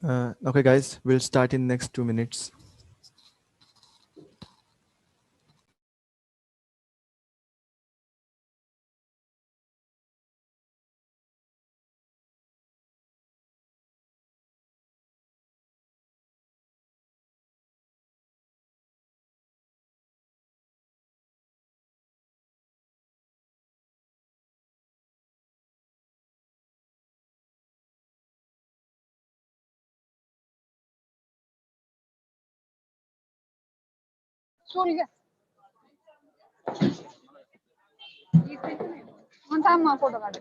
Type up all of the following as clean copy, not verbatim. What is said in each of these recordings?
Okay, guys, we'll start in next 2 minutes. Surya, one time photo card.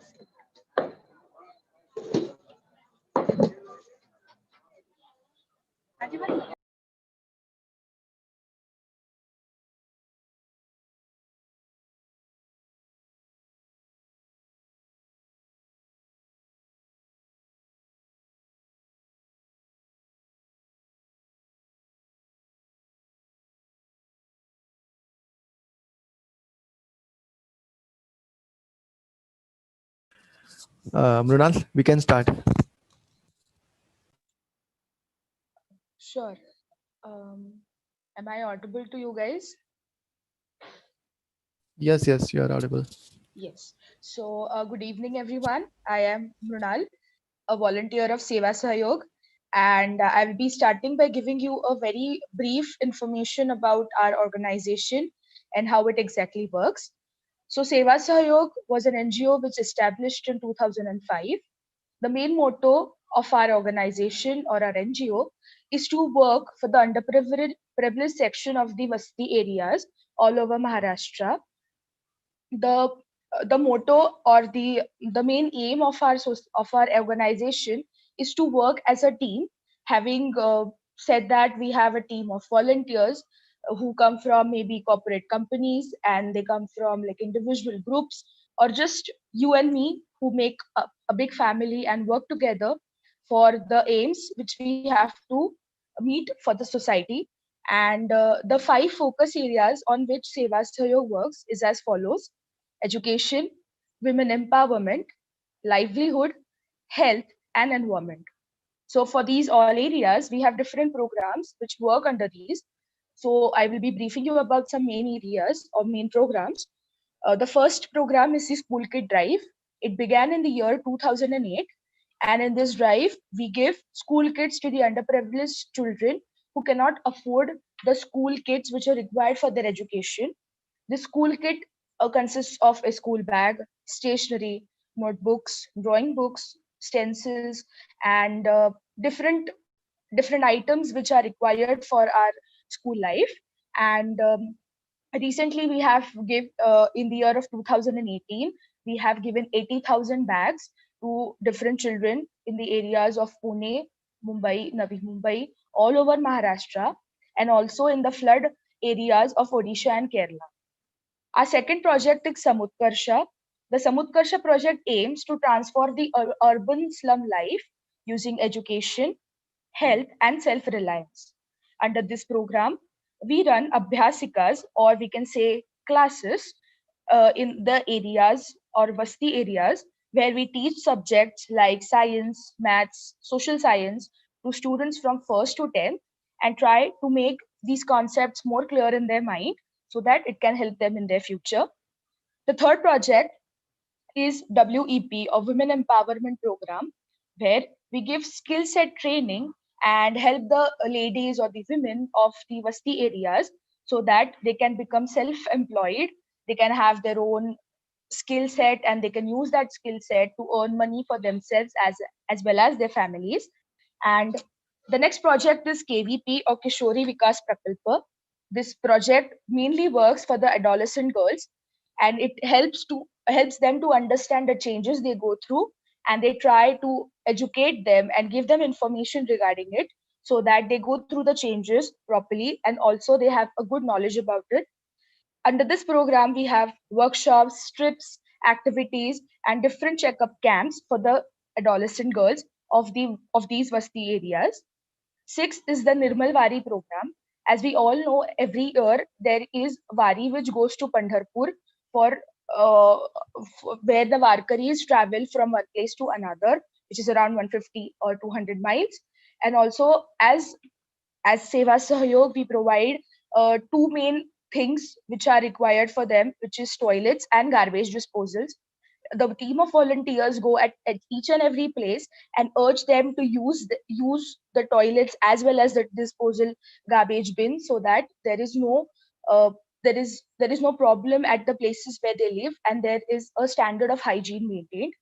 Mrunal, we can start. Sure. Um, am I audible to you guys? Yes, yes, you are audible. Yes. So, good evening, everyone. I am Mrunal, a volunteer of Seva Sahayog, and I will be starting by giving you a very brief information about our organization and how it exactly works. So, Seva Sahayog was an NGO which established in 2005. The main motto of our organization or our NGO is to work for the underprivileged section of the Vasti areas all over Maharashtra. The motto or the main aim of of our organization is to work as a team. Having said that, we have a team of volunteers who come from maybe corporate companies, and they come from like individual groups, or just you and me who make a big family and work together for the aims which we have to meet for the society. And the 5 focus areas on which Seva Sahayog works is as follows: education, women empowerment, livelihood, health, and environment. So, for these all areas, we have different programs which work under these. So, I will be briefing you about some main areas or main programs. The first program is the School Kid Drive. It began in the year 2008, and in this drive, we give school kits to the underprivileged children who cannot afford the school kits which are required for their education. The school kit consists of a school bag, stationery, notebooks, drawing books, stencils, and different items which are required for our school life. And recently, we have give in the year of 2018, we have given 80,000 bags to different children in the areas of Pune, Mumbai, Navi Mumbai, all over Maharashtra, and also in the flood areas of Odisha and Kerala. Our second project is Samutkarsha. The Samutkarsha project aims to transform the urban slum life using education, health, and self reliance. Under this program, we run abhyasikas, or we can say classes, in the areas or Vasti areas where we teach subjects like science, maths, social science to students from 1st to 10th, and try to make these concepts more clear in their mind so that it can help them in their future. The third project is WEP, or Women Empowerment Program, where we give skill set training and help the ladies or the women of the Vasti areas so that they can become self employed. They can have their own skill set, and they can use that skill set to earn money for themselves as well as their families. And the next project is KVP, or Kishori Vikas Prakalpa. This project mainly works for the adolescent girls, and it helps them to understand the changes they go through, and they try to educate them and give them information regarding it so that they go through the changes properly, and also they have a good knowledge about it. Under this program, we have workshops, trips, activities, and different checkup camps for the adolescent girls of these Vasti areas. Sixth is the Nirmal Wari program. As we all know, every year there is Wari which goes to Pandharpur for where the Varkaris travel from one place to another, which is around 150 or 200 miles. And also, as Seva Sahyog, we provide two main things which are required for them, which is toilets and garbage disposals. The team of volunteers go at each and every place and urge them to use the toilets as well as the disposal garbage bin, so that uh, there is no problem at the places where they live, and there is a standard of hygiene maintained.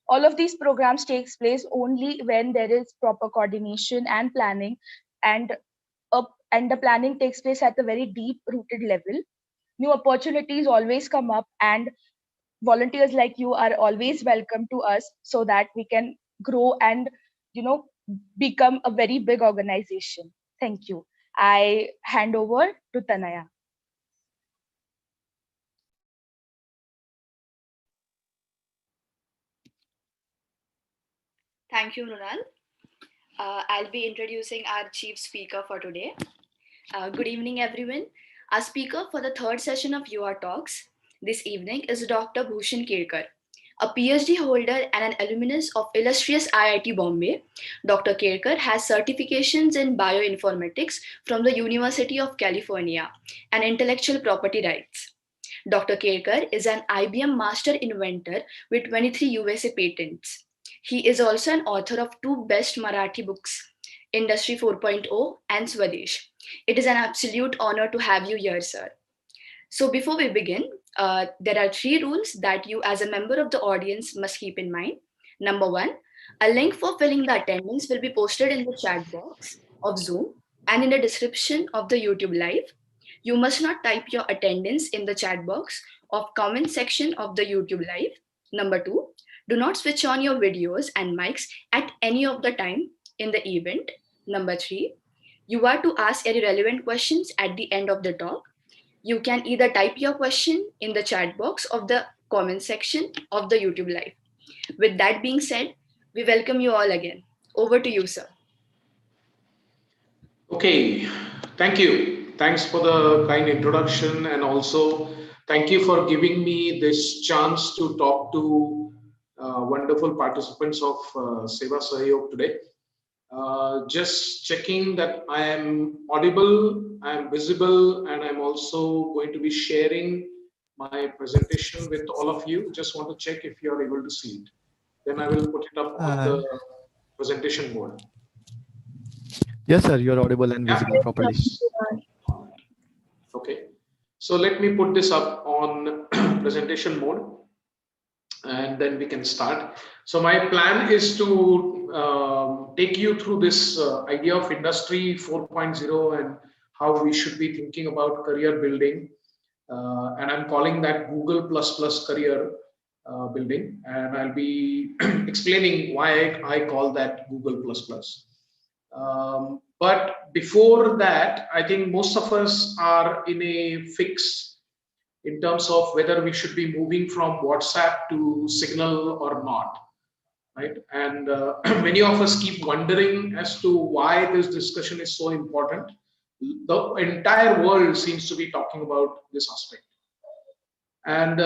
All of these programs takes place only when there is proper coordination and planning, and and the planning takes place at a very deep rooted level. New opportunities always come up, and volunteers like you are always welcome to us, so that we can grow and, you know, become a very big organization. Thank you. I hand over to Tanaya. Thank you, Nunal. I'll be introducing our chief speaker for today. Good evening, everyone. Our speaker for the third session of UR Talks this evening is Dr. Bhushan Kerkar, a PhD holder and an alumnus of illustrious IIT Bombay. Dr. Kerkar has certifications in bioinformatics from the University of California and intellectual property rights. Dr. Kerkar is an IBM master inventor with 23 USA patents. He is also an author of two best Marathi books, Industry 4.0 and Swadesh. It is an absolute honor to have you here, sir. So before we begin, there are three rules that you as a member of the audience must keep in mind. Number one, a link for filling the attendance will be posted in the chat box of Zoom and in the description of the YouTube live. You must not type your attendance in the chat box of comment section of the YouTube live. Number two, do not switch on your videos and mics at any of the time in the event. Number three, you are to ask any relevant questions at the end of the talk. You can either type your question in the chat box of the comment section of the YouTube live. With that being said, we welcome you all again. Over to you, sir. Okay, thank you. Thanks for the kind introduction, and also thank you for giving me this chance to talk to wonderful participants of Seva Sahyog today. Just checking that I am audible, I am visible, and I'm also going to be sharing my presentation with all of you. Just want to check if you are able to see it. Then I will put it up on the presentation board. Yes, sir, you're audible and visible properly. Okay, so let me put this up on presentation mode, and then we can start. So my plan is to take you through this idea of Industry 4.0 and how we should be thinking about career building. And I'm calling that Google++ career building. And I'll be explaining why I call that Google++. But before that, I think most of us are in a fix in terms of whether we should be moving from WhatsApp to Signal or not, right? And many of us keep wondering as to why this discussion is so important. The entire world seems to be talking about this aspect. And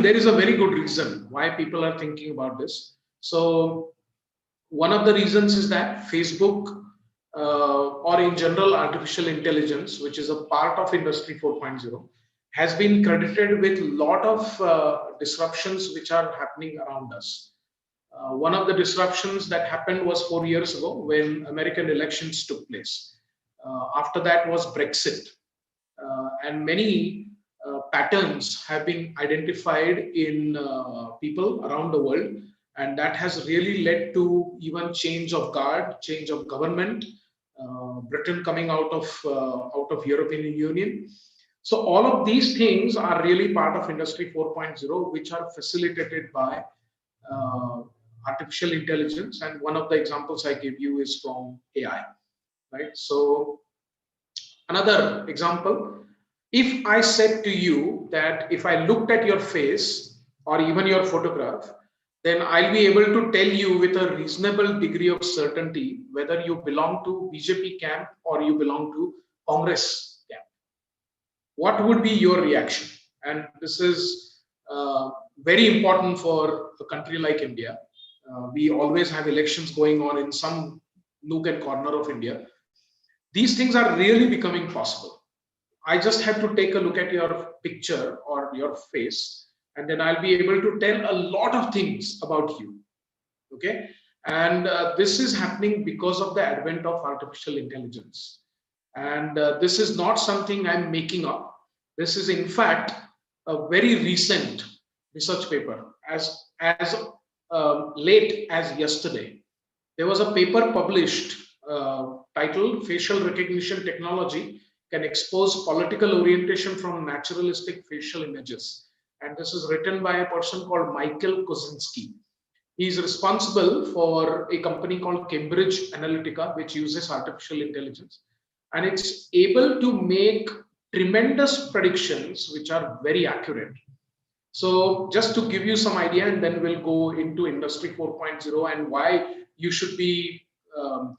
there is a very good reason why people are thinking about this. So one of the reasons is that Facebook, or in general artificial intelligence, which is a part of Industry 4.0, has been credited with a lot of disruptions which are happening around us. One of the disruptions that happened was 4 years ago when American elections took place. After that was Brexit. And many patterns have been identified in people around the world. And that has really led to even change of guard, change of government, Britain coming out of European Union. So all of these things are really part of Industry 4.0, which are facilitated by artificial intelligence. And one of the examples I give you is from AI, right? So another example, if I said to you that if I looked at your face or even your photograph, then I'll be able to tell you with a reasonable degree of certainty whether you belong to BJP camp or you belong to Congress camp. What would be your reaction? And this is very important for a country like India. We always have elections going on in some nook and corner of India. These things are really becoming possible. I just have to take a look at your picture or your face, and then I'll be able to tell a lot of things about you. Okay, and this is happening because of the advent of artificial intelligence. And this is not something I'm making up. This is in fact a very recent research paper. As late as yesterday, there was a paper published titled "Facial Recognition Technology Can Expose Political Orientation from Naturalistic Facial Images," and this is written by a person called Michael Kosinski. He is responsible for a company called Cambridge Analytica, which uses artificial intelligence, and it's able to make tremendous predictions which are very accurate. So just to give you some idea, and then we'll go into Industry 4.0 and why you should be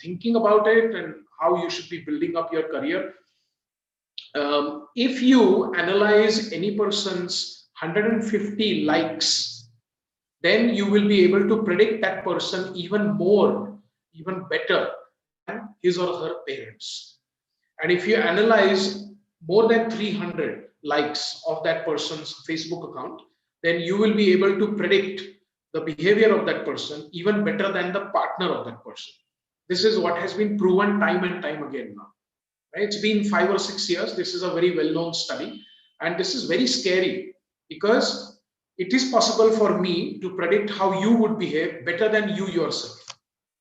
thinking about it and how you should be building up your career. If you analyze any person's 150 likes, then you will be able to predict that person even more, even better than his or her parents. And if you analyze more than 300 likes of that person's Facebook account, then you will be able to predict the behavior of that person even better than the partner of that person. This is what has been proven time and time again now. Right? It's been 5 or 6 years. This is a very well-known study, and this is very scary because it is possible for me to predict how you would behave better than you yourself.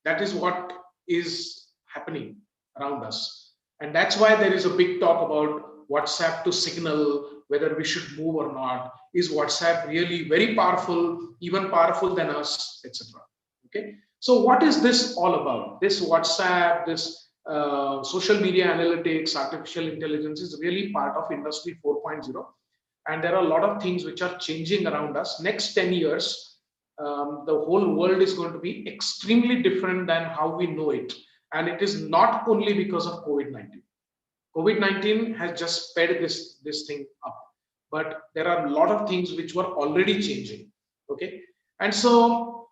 That is what is happening around us. And that's why there is a big talk about WhatsApp to Signal, whether we should move or not. Is WhatsApp really very powerful, even powerful than us, etc. Okay. So what is this all about? This WhatsApp, this social media analytics, artificial intelligence is really part of Industry 4.0. And there are a lot of things which are changing around us. Next 10 years, the whole world is going to be extremely different than how we know it. And it is not only because of COVID-19. COVID-19 has just sped this thing up. But there are a lot of things which were already changing. Okay. And so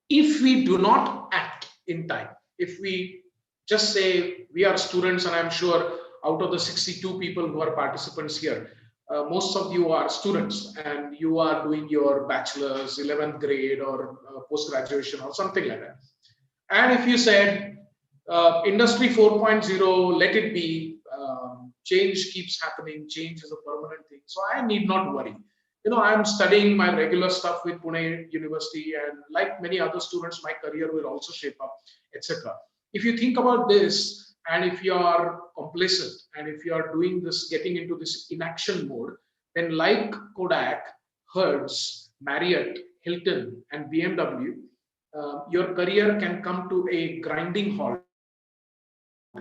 if we do not act in time, if we just say we are students, and I'm sure out of the 62 people who are participants here, most of you are students and you are doing your bachelor's, 11th grade or post-graduation or something like that. And if you said Industry 4.0, let it be, change keeps happening, change is a permanent thing, so I need not worry. I'm studying my regular stuff with Pune University, and like many other students, my career will also shape up, etc. If you think about this, and if you are complacent, and if you are doing this, getting into this inaction mode, then like Kodak, Hertz, Marriott, Hilton, and BMW, your career can come to a grinding halt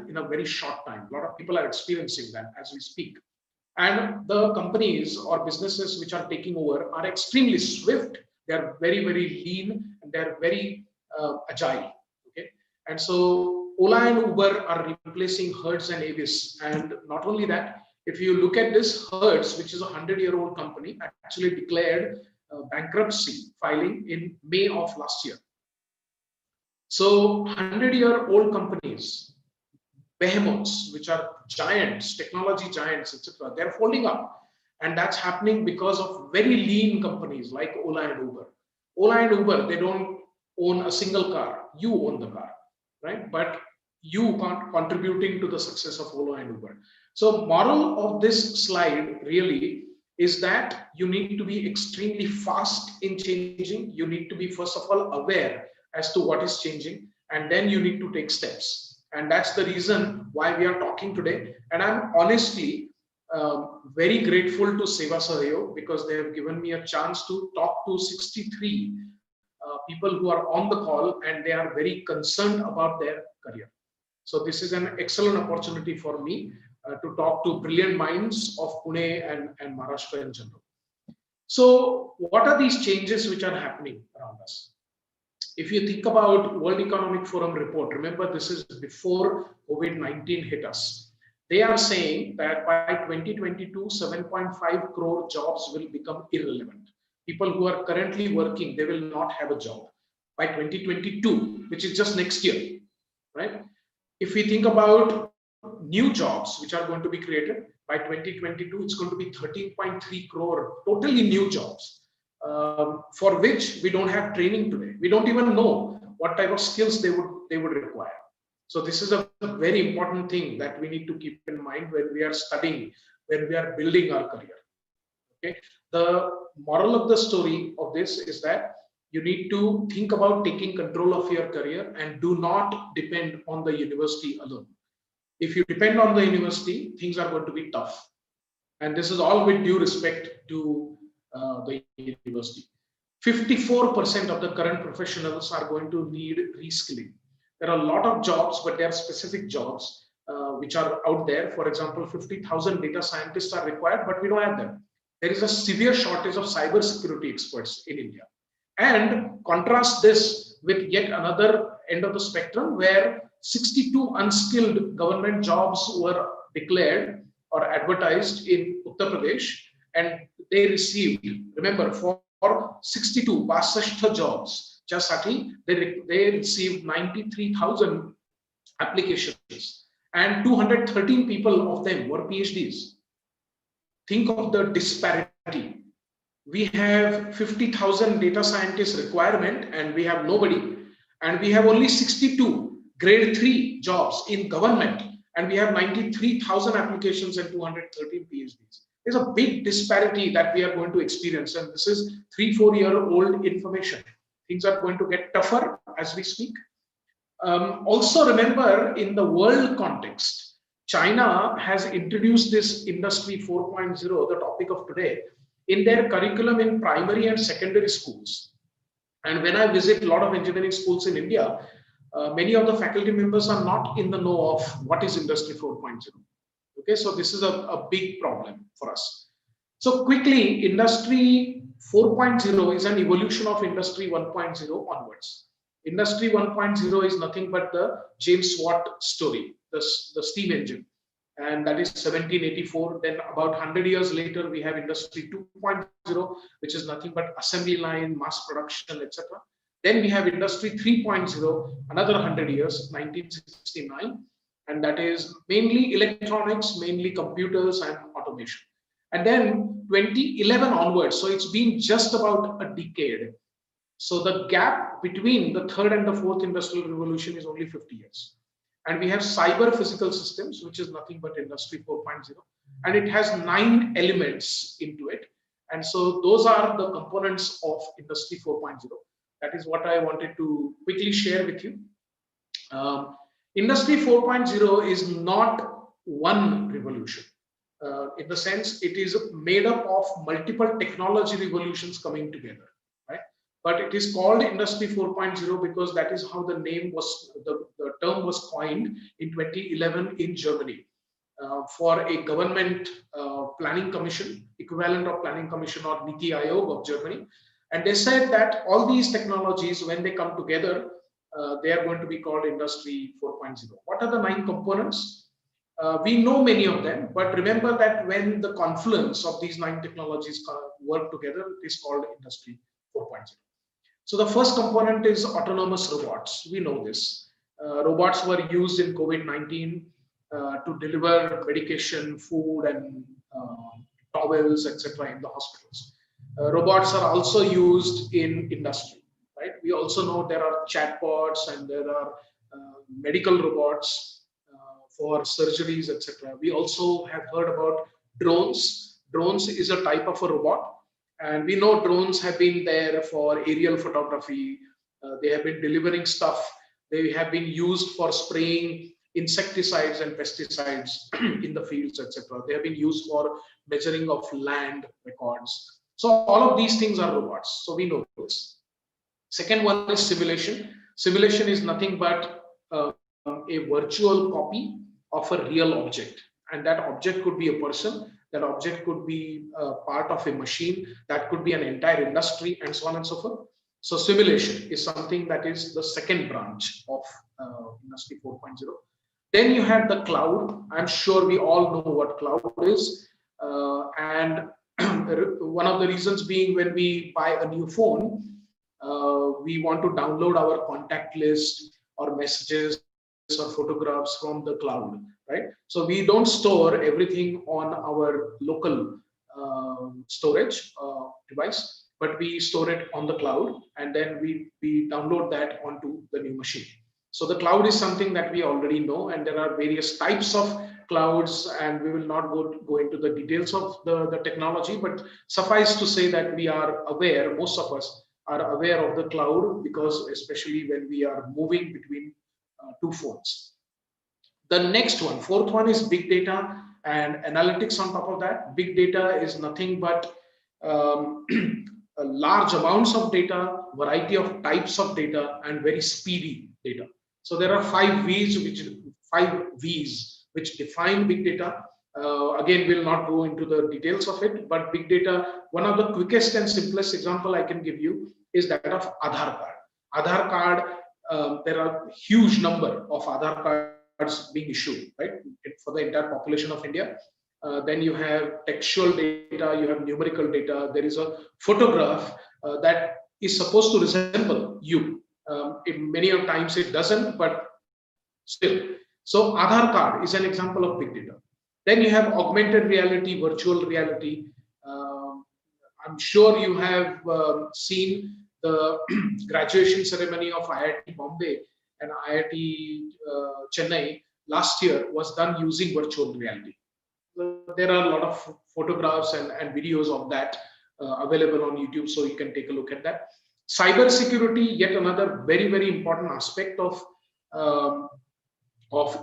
in a very short time. A lot of people are experiencing that as we speak. And the companies or businesses which are taking over are extremely swift. They're very, very lean, and they're very agile. Okay, and so Ola and Uber are replacing Hertz and Avis. And not only that, if you look at this, Hertz, which is a 100-year-old company, actually declared bankruptcy filing in May of last year. So 100-year-old companies, behemoths, which are giants, technology giants, etc., they're folding up. And that's happening because of very lean companies like Ola and Uber. Ola and Uber, they don't own a single car. You own the car, right? But you can't contributing to the success of Ola and Uber. So moral of this slide really is that you need to be extremely fast in changing. You need to be, first of all, aware as to what is changing, and then you need to take steps. And that's the reason why we are talking today. And I'm honestly very grateful to Seva Sahayog, because they have given me a chance to talk to 63 people who are on the call, and they are very concerned about their career. So this is an excellent opportunity for me to talk to brilliant minds of Pune and Maharashtra in general. So what are these changes which are happening around us? If you think about World Economic Forum report, remember this is before COVID-19 hit us. They are saying that by 2022, 7.5 crore jobs will become irrelevant. People who are currently working, they will not have a job by 2022, which is just next year. right? If we think about new jobs which are going to be created by 2022, it's going to be 13.3 crore totally new jobs, for which we don't have training today. We don't even know what type of skills they would require. So this is a very important thing that we need to keep in mind when we are studying, when we are building our career. Okay. The moral of the story of this is that you need to think about taking control of your career and do not depend on the university alone. If you depend on the university, things are going to be tough. And this is all with due respect to the university. 54% of the current professionals are going to need reskilling. There are a lot of jobs, but there are specific jobs which are out there. For example, 50,000 data scientists are required, but we don't have them. There is a severe shortage of cybersecurity experts in India. And contrast this with yet another end of the spectrum where 62 unskilled government jobs were declared or advertised in Uttar Pradesh, and they received, remember, for 62 62 jobs, they received 93,000 applications, and 213 people of them were PhDs. Think of the disparity. We have 50,000 data scientists requirement and we have nobody, and we have only 62 grade 3 jobs in government, and we have 93,000 applications and 213 PhDs. There's a big disparity that we are going to experience, and this is 3-4 year old information. Things are going to get tougher as we speak. Also remember, in the world context, China has introduced this Industry 4.0, the topic of today, in their curriculum in primary and secondary schools. And when I visit a lot of engineering schools in India, many of the faculty members are not in the know of what is Industry 4.0. Okay, so this is a big problem for us. So quickly, Industry 4.0 is an evolution of Industry 1.0 onwards. Industry 1.0 is nothing but the James Watt story, the steam engine, and that is 1784. Then about 100 years later, we have Industry 2.0, which is nothing but assembly line, mass production, etc. Then we have Industry 3.0, another 100 years, 1969, and that is mainly electronics, mainly computers and automation. And then 2011 onwards, so it's been just about a decade. So the gap between the third and the fourth industrial revolution is only 50 years. And we have cyber physical systems, which is nothing but Industry 4.0. And it has 9 elements into it. And so those are the components of Industry 4.0. That is what I wanted to quickly share with you. Industry 4.0 is not one revolution. In the sense, it is made up of multiple technology revolutions coming together. But it is called Industry 4.0 because that is how the name was, the term was coined in 2011 in Germany for a government planning commission, equivalent of planning commission or Niti Aayog of Germany. And they said that all these technologies, when they come together, they are going to be called Industry 4.0. What are the 9 components? We know many of them, but remember that when the confluence of these 9 technologies work together, it is called Industry 4.0. So the first component is autonomous robots. We know this. Robots were used in COVID-19 to deliver medication, food, and towels, etc. in the hospitals. Robots are also used in industry, right? We also know there are chatbots and there are medical robots for surgeries, etc. We also have heard about drones. Drones is a type of a robot. And we know drones have been there for aerial photography. They have been delivering stuff. They have been used for spraying insecticides and pesticides in the fields, etc. They have been used for measuring of land records. So all of these things are robots. So we know this. Second one is simulation. Simulation is nothing but a virtual copy of a real object. And that object could be a person. That object could be part of a machine, that could be an entire industry, and so on and so forth. So simulation is something that is the second branch of Industry 4.0. Then you have the cloud. I'm sure we all know what cloud is. And one of the reasons being, when we buy a new phone, we want to download our contact list or messages or photographs from the cloud, right? So we don't store everything on our local storage device, but we store it on the cloud, and then we download that onto the new machine. So the cloud is something that we already know, and there are various types of clouds, and we will not go into the details of the technology, but suffice to say that we are aware, most of us are aware of the cloud, because especially when we are moving between two phones. The next one, fourth one, is big data and analytics on top of that. Big data is nothing but large amounts of data, variety of types of data, and very speedy data. So there are five V's which define big data. Again, we'll not go into the details of it, but big data, one of the quickest and simplest example I can give you is that of Aadhaar card. Aadhaar card, there are huge number of Aadhaar cards being issued, right, for the entire population of India. Then you have textual data, you have numerical data. There is a photograph that is supposed to resemble you. Many of times it doesn't, but still. So Aadhaar card is an example of big data. Then you have augmented reality, virtual reality. I'm sure you have seen the graduation ceremony of IIT Bombay and IIT Chennai last year was done using virtual reality. There are a lot of photographs and videos of that available on YouTube, so you can take a look at that. Cyber security, yet another very, very important aspect of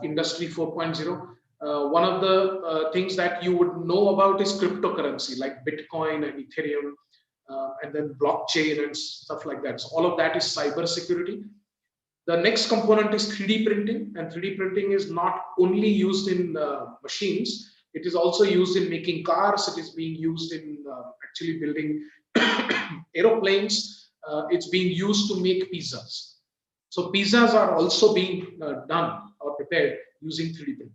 Industry 4.0. One of the things that you would know about is cryptocurrency, like Bitcoin and Ethereum, and then blockchain and stuff like that. So all of that is cyber security. The next component is 3D printing, and 3D printing is not only used in machines, it is also used in making cars. It is being used in actually building aeroplanes. It's being used to make pizzas. So pizzas are also being done or prepared using 3D printing.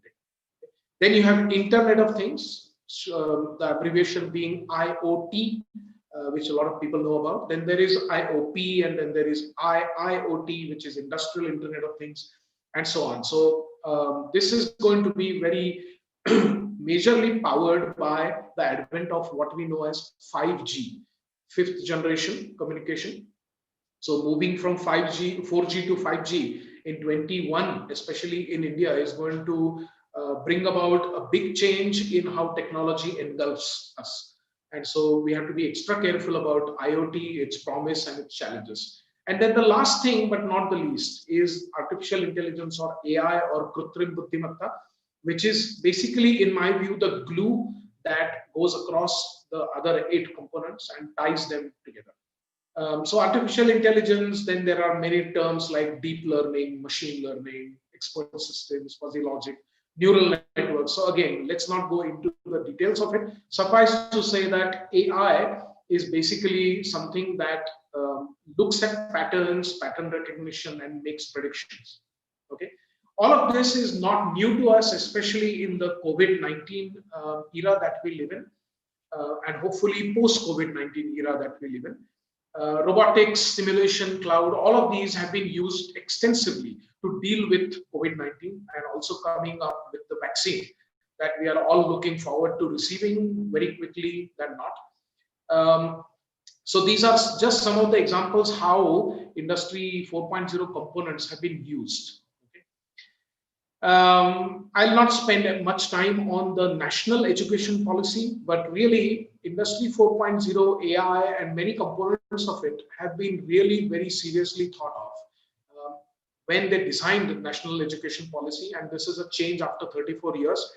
Then you have Internet of Things, the abbreviation being IoT, which a lot of people know about. Then there is IOP, and then there is IIoT, which is Industrial Internet of Things, and so on. So this is going to be very majorly powered by the advent of what we know as 5G, fifth generation communication. So moving from 4G to 5G in 21, especially in India, is going to bring about a big change in how technology engulfs us. And so we have to be extra careful about IoT, its promise and its challenges. And then the last thing, but not the least, is artificial intelligence, or AI, or Krutrim Buddhimatta, which is basically, in my view, the glue that goes across the other 8 components and ties them together. So artificial intelligence, then there are many terms like deep learning, machine learning, expert systems, fuzzy logic, neural networks. So again, let's not go into the details of it. Suffice to say that AI is basically something that looks at patterns, pattern recognition, and makes predictions. Okay. All of this is not new to us, especially in the COVID-19 era that we live in, and hopefully post-COVID-19 era that we live in. Robotics, simulation, cloud, all of these have been used extensively to deal with COVID-19, and also coming up with the vaccine that we are all looking forward to receiving very quickly than not. So these are just some of the examples how Industry 4.0 components have been used. I'll not spend much time on the national education policy, but really Industry 4.0, AI, and many components of it have been really very seriously thought of when they designed the national education policy. And this is a change after 34 years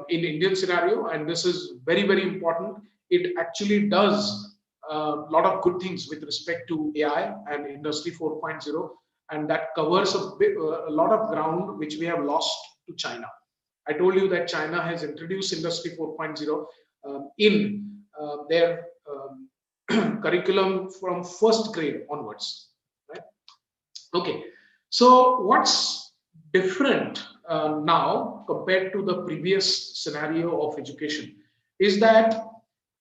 in Indian scenario, and this is very, very important. It actually does a lot of good things with respect to AI and Industry 4.0. And that covers a lot of ground which we have lost to China. I told you that China has introduced Industry 4.0 in their curriculum from first grade onwards. Right? Okay, so what's different now compared to the previous scenario of education is that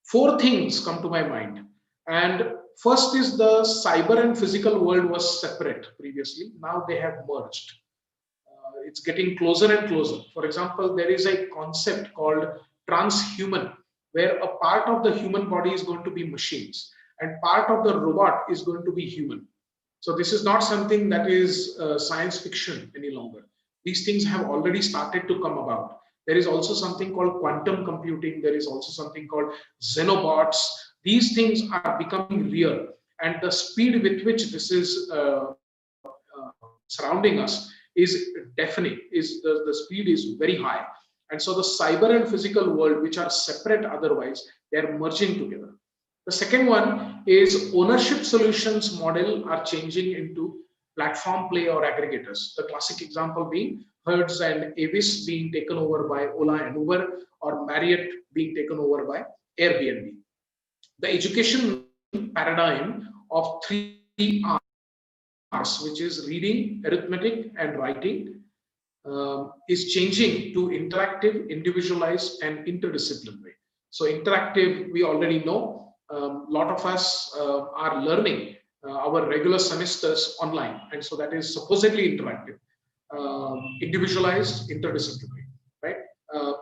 4 things come to my mind. And first is the cyber and physical world was separate previously. Now they have merged. it's getting closer and closer. For example, there is a concept called transhuman, where a part of the human body is going to be machines and part of the robot is going to be human. So this is not something that is science fiction any longer. These things have already started to come about. There is also something called quantum computing. There is also something called xenobots. These things are becoming real, and the speed with which this is surrounding us is deafening. The speed is very high, and so the cyber and physical world, which are separate otherwise, they are merging together. The second one is ownership solutions model are changing into platform play or aggregators. The classic example being Hertz and Avis being taken over by Ola and Uber, or Marriott being taken over by Airbnb. The education paradigm of 3Rs, which is reading, arithmetic, and writing, is changing to interactive, individualized, and interdisciplinary. So interactive, we already know. A lot of us are learning our regular semesters online, and so that is supposedly interactive, individualized, interdisciplinary, right?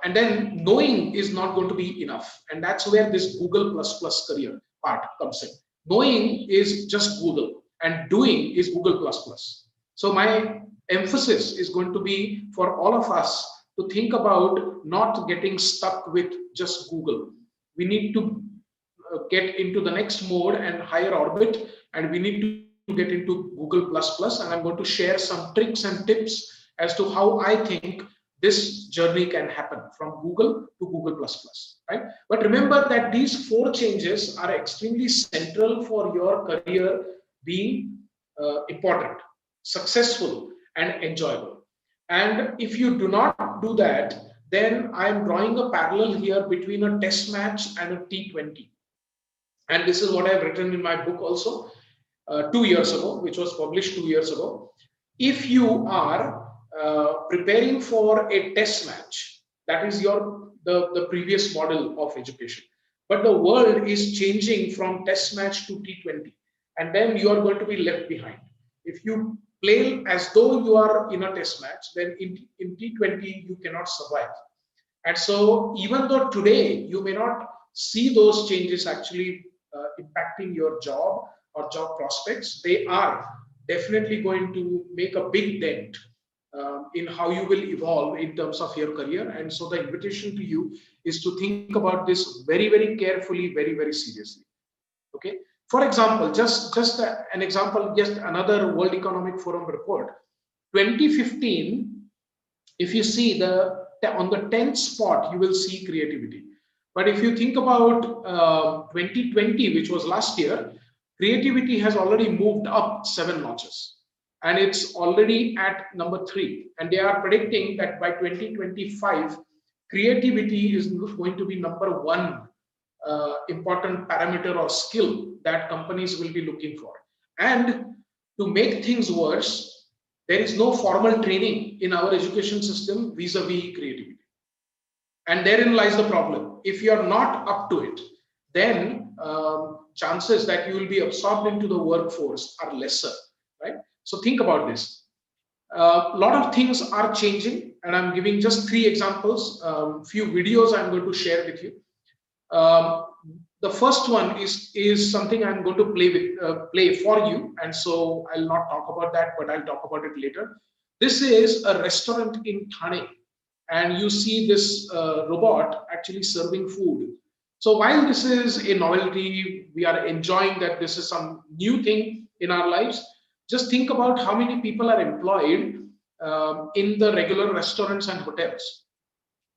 And then knowing is not going to be enough, and that's where this Google plus career part comes in. Knowing is just Google, and doing is Google plus. So my emphasis is going to be for all of us to think about not getting stuck with just Google. We need to get into the next mode and higher orbit, and we need to get into Google plus, and I'm going to share some tricks and tips as to how I think this journey can happen from Google to Google plus, right? But remember that these 4 changes are extremely central for your career being important, successful, and enjoyable. And if you do not do that, then I'm drawing a parallel here between a test match and a T20. And this is what I've written in my book also 2 years ago, which was published 2 years ago. If you are preparing for a test match, that is the previous model of education. But the world is changing from test match to T20, and then you are going to be left behind. If you play as though you are in a test match, then in T20 you cannot survive. And so even though today you may not see those changes actually impacting your job or job prospects, they are definitely going to make a big dent in how you will evolve in terms of your career. And so the invitation to you is to think about this very, very carefully, very, very seriously. Okay. For example, just an example, just another World Economic Forum report, 2015, if you see on the 10th spot, you will see creativity. But if you think about 2020, which was last year, creativity has already moved up 7 notches, and it's already at number 3. And they are predicting that by 2025, creativity is going to be number 1 important parameter or skill that companies will be looking for. And to make things worse, there is no formal training in our education system vis-a-vis creativity. And therein lies the problem. If you are not up to it, then chances that you will be absorbed into the workforce are lesser, right? So think about this. A lot of things are changing, and I'm giving just 3 examples, few videos I'm going to share with you. The first one is something I'm going to play for you, and so I'll not talk about that, but I'll talk about it later. This is a restaurant in Thane, and you see this robot actually serving food. So while this is a novelty, we are enjoying that this is some new thing in our lives. Just think about how many people are employed in the regular restaurants and hotels.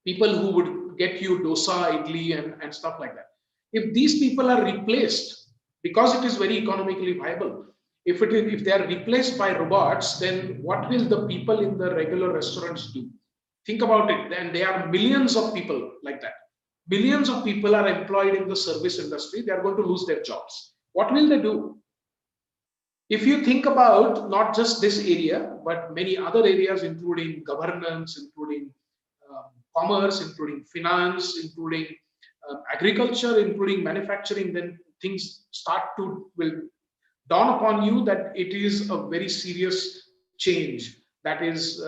People who would get you dosa, idli, and stuff like that. If these people are replaced, because it is very economically viable, if they are replaced by robots, then what will the people in the regular restaurants do? Think about it. Then there are millions of people like that. Millions of people are employed in the service industry. They are going to lose their jobs. What will they do? If you think about not just this area, but many other areas, including governance, including commerce, including finance, including agriculture, including manufacturing, then things will dawn upon you that it is a very serious change that is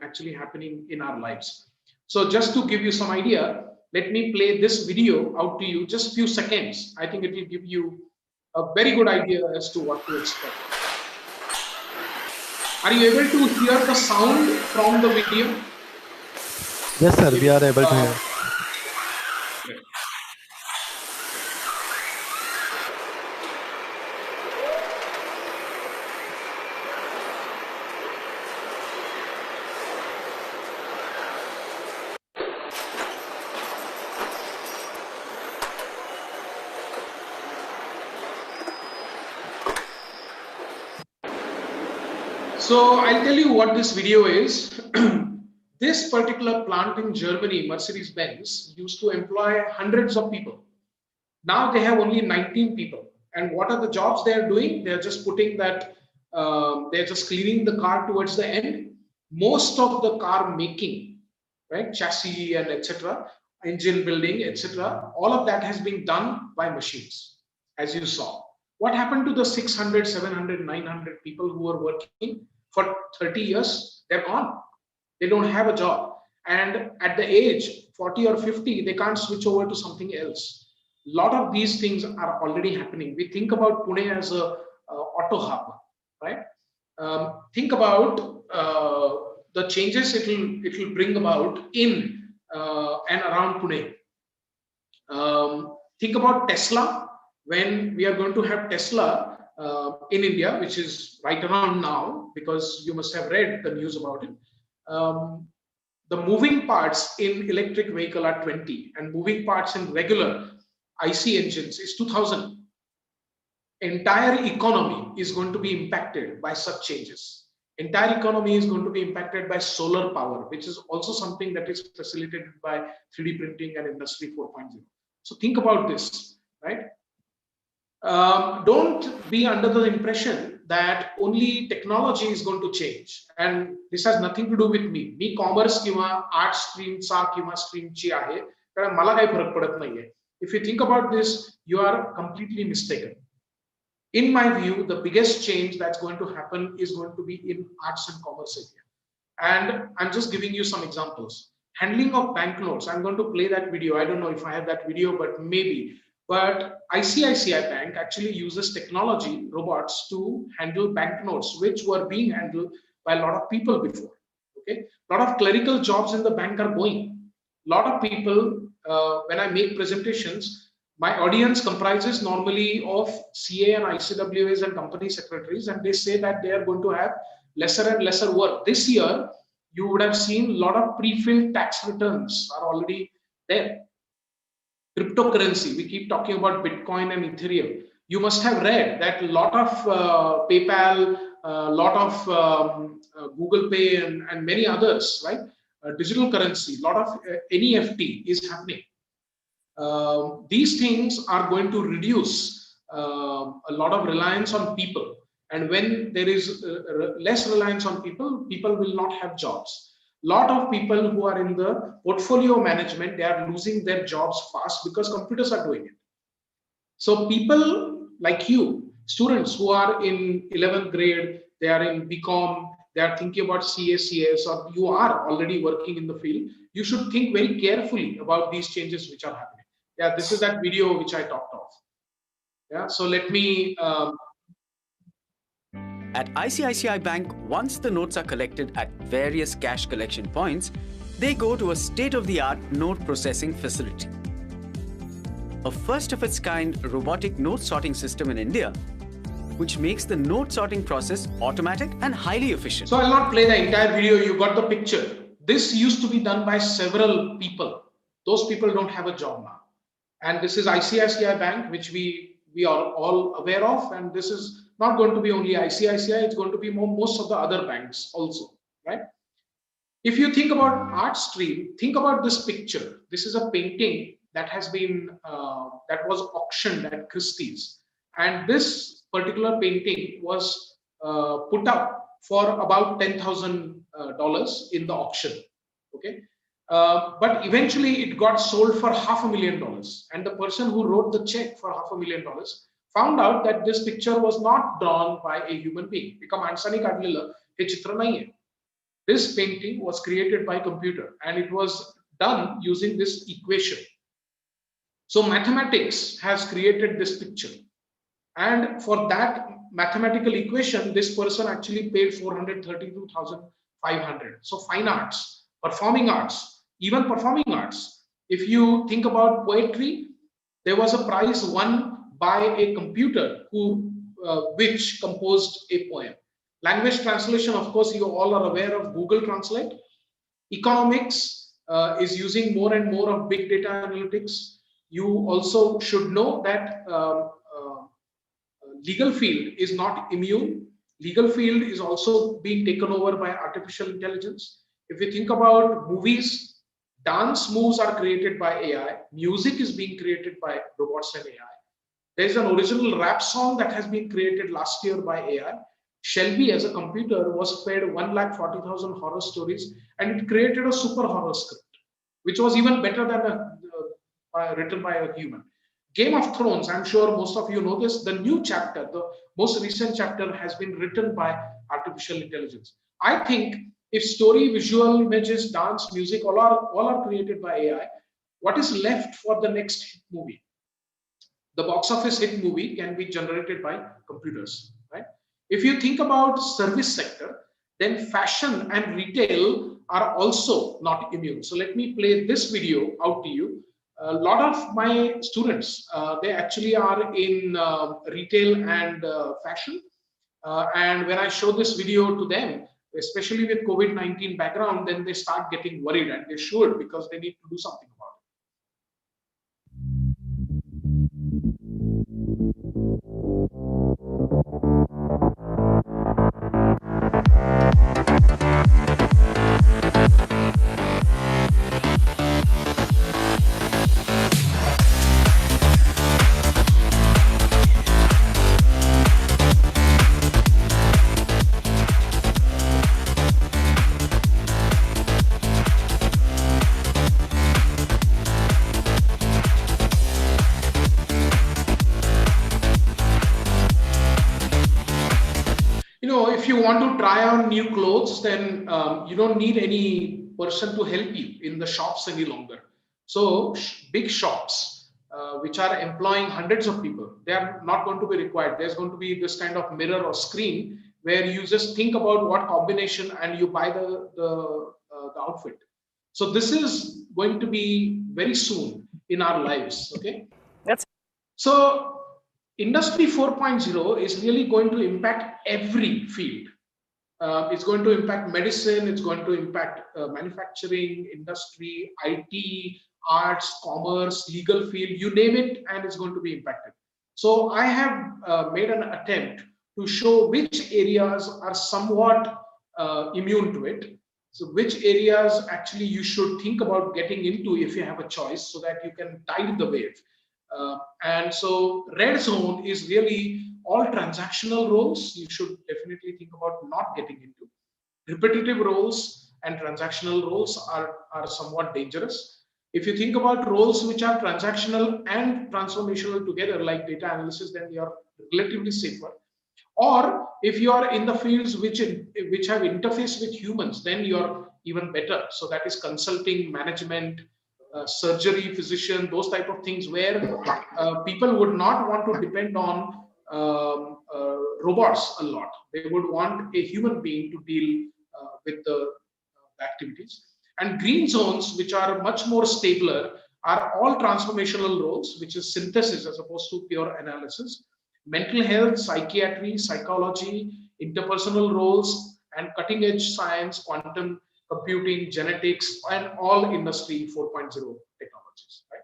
actually happening in our lives. So just to give you some idea, let me play this video out to you, just few seconds. I think it will give you a very good idea as to what to expect. Are you able to hear the sound from the video? Yes, sir, we are able to hear. Great. So I'll tell you what this video is. This particular plant in Germany, Mercedes-Benz, used to employ hundreds of people. Now they have only 19 people. And what are the jobs they are doing? They're just putting that, they're just cleaning the car towards the end. Most of the car making, right, chassis and etc., engine building, etc., all of that has been done by machines, as you saw. What happened to the 600, 700, 900 people who were working for 30 years? They're gone. They don't have a job. And at the age 40 or 50, they can't switch over to something else. A lot of these things are already happening. We think about Pune as a auto hub, right? Think about the changes it will bring about in and around Pune. Think about Tesla. When we are going to have Tesla in India, which is right around now, because you must have read the news about it. The moving parts in electric vehicle are 20, and moving parts in regular IC engines is 2000. Entire economy is going to be impacted by such changes. Entire economy is going to be impacted by solar power, which is also something that is facilitated by 3D printing and Industry 4.0. So think about this, right? Don't be under the impression that only technology is going to change, and this has nothing to do with me. Me commerce किंवा art stream चा किंवा stream ची आहे, कारण मला काही फरक पडत नाहीये. If you think about this, you are completely mistaken. In my view, the biggest change that's going to happen is going to be in arts and commerce area. And I'm just giving you some examples. Handling of banknotes. I'm going to play that video. I don't know if I have that video, but maybe. But ICICI Bank actually uses technology, robots, to handle banknotes, which were being handled by a lot of people before. Okay, a lot of clerical jobs in the bank are going. A lot of people, when I make presentations, my audience comprises normally of CA and ICWAs and company secretaries, and they say that they are going to have lesser and lesser work. This year, you would have seen a lot of pre-filled tax returns are already there. Cryptocurrency, we keep talking about Bitcoin and Ethereum. You must have read that a lot of PayPal, a lot of Google Pay and many others, right? Digital currency, a lot of NEFT is happening. These things are going to reduce a lot of reliance on people. And when there is less reliance on people, people will not have jobs. Lot of people who are in the portfolio management, they are losing their jobs fast because computers are doing it. So people like you, students who are in 11th grade, they are in BCom, they are thinking about CACS, or you are already working in the field, you should think very carefully about these changes which are happening. Yeah, this is that video which I talked of. Yeah, so let me At ICICI Bank, once the notes are collected at various cash collection points, they go to a state-of-the-art note processing facility. A first-of-its-kind robotic note sorting system in India, which makes the note sorting process automatic and highly efficient. So I'll not play the entire video, you got the picture. This used to be done by several people. Those people don't have a job now. And this is ICICI Bank, which we are all aware of, and this is not going to be only ICICI, it's going to be most of the other banks also, right? If you think about art stream, think about this picture. This is a painting that has been, that was auctioned at Christie's. And this particular painting was put up for about $10,000 in the auction, okay? But eventually it got sold for $500,000. And the person who wrote the check for $500,000 found out that this picture was not drawn by a human being. एका माणसाने काढलेलं हे चित्र नाहीये. this painting was created by computer, and it was done using this equation. So mathematics has created this picture, and for that mathematical equation, this person actually paid 432,500. So fine arts, performing arts, even performing arts. If you think about poetry, there was a prize won by a computer which composed a poem. Language translation, of course, you all are aware of Google Translate. Economics is using more and more of big data analytics. You also should know that legal field is not immune. Legal field is also being taken over by artificial intelligence. If you think about movies, dance moves are created by AI. Music is being created by robots and AI. There is an original rap song that has been created last year by AI. Shelby, as a computer, was fed 140,000 horror stories, and it created a super horror script, which was even better than written by a human. Game of Thrones, I'm sure most of you know this, the new chapter, the most recent chapter has been written by artificial intelligence. I think if story, visual, images, dance, music, all are created by AI, what is left for the next hit movie? The box office hit movie can be generated by computers, right? If you think about service sector, then fashion and retail are also not immune. So let me play this video out to you. A lot of my students, they actually are in retail and fashion. And when I show this video to them, especially with COVID-19 background, then they start getting worried, and they should, because they need to do something about it. If you want to try on new clothes, then you don't need any person to help you in the shops any longer. So big shops, which are employing hundreds of people, they are not going to be required. There's going to be this kind of mirror or screen where you just think about what combination and you buy the outfit. So this is going to be very soon in our lives. Okay. So Industry 4.0 is really going to impact every field. It's going to impact medicine, it's going to impact manufacturing, industry, IT, arts, commerce, legal field, you name it, and it's going to be impacted. So I have made an attempt to show which areas are somewhat immune to it. So which areas actually you should think about getting into if you have a choice, so that you can tide the wave. And so red zone is really all transactional roles. You should definitely think about not getting into. Repetitive roles and transactional roles are somewhat dangerous. If you think about roles which are transactional and transformational together, like data analysis, then you are relatively safer. Or if you are in the fields which have interface with humans, then you are even better. So that is consulting, management, surgery, physician, those type of things, where people would not want to depend on robots a lot. They would want a human being to deal with the activities. And green zones, which are much more stabler, are all transformational roles, which is synthesis as opposed to pure analysis. Mental health, psychiatry, psychology, interpersonal roles, and cutting edge science, quantum computing, genetics, and all industry 4.0 technologies, right?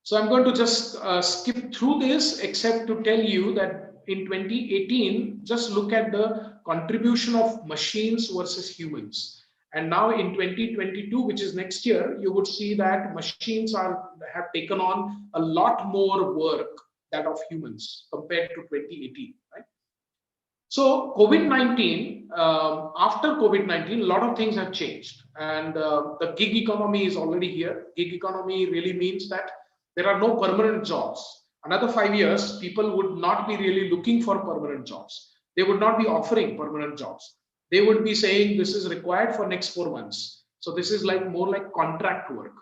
So I'm going to just skip through this, except to tell you that in 2018, just look at the contribution of machines versus humans. And now in 2022, which is next year, you would see that machines have taken on a lot more work than of humans compared to 2018, right? So COVID-19, after COVID-19, a lot of things have changed, and the gig economy is already here. Gig economy really means that there are no permanent jobs. Another 5 years, people would not be really looking for permanent jobs. They would not be offering permanent jobs. they would be saying this is required for next 4 months. So this is like more like contract work.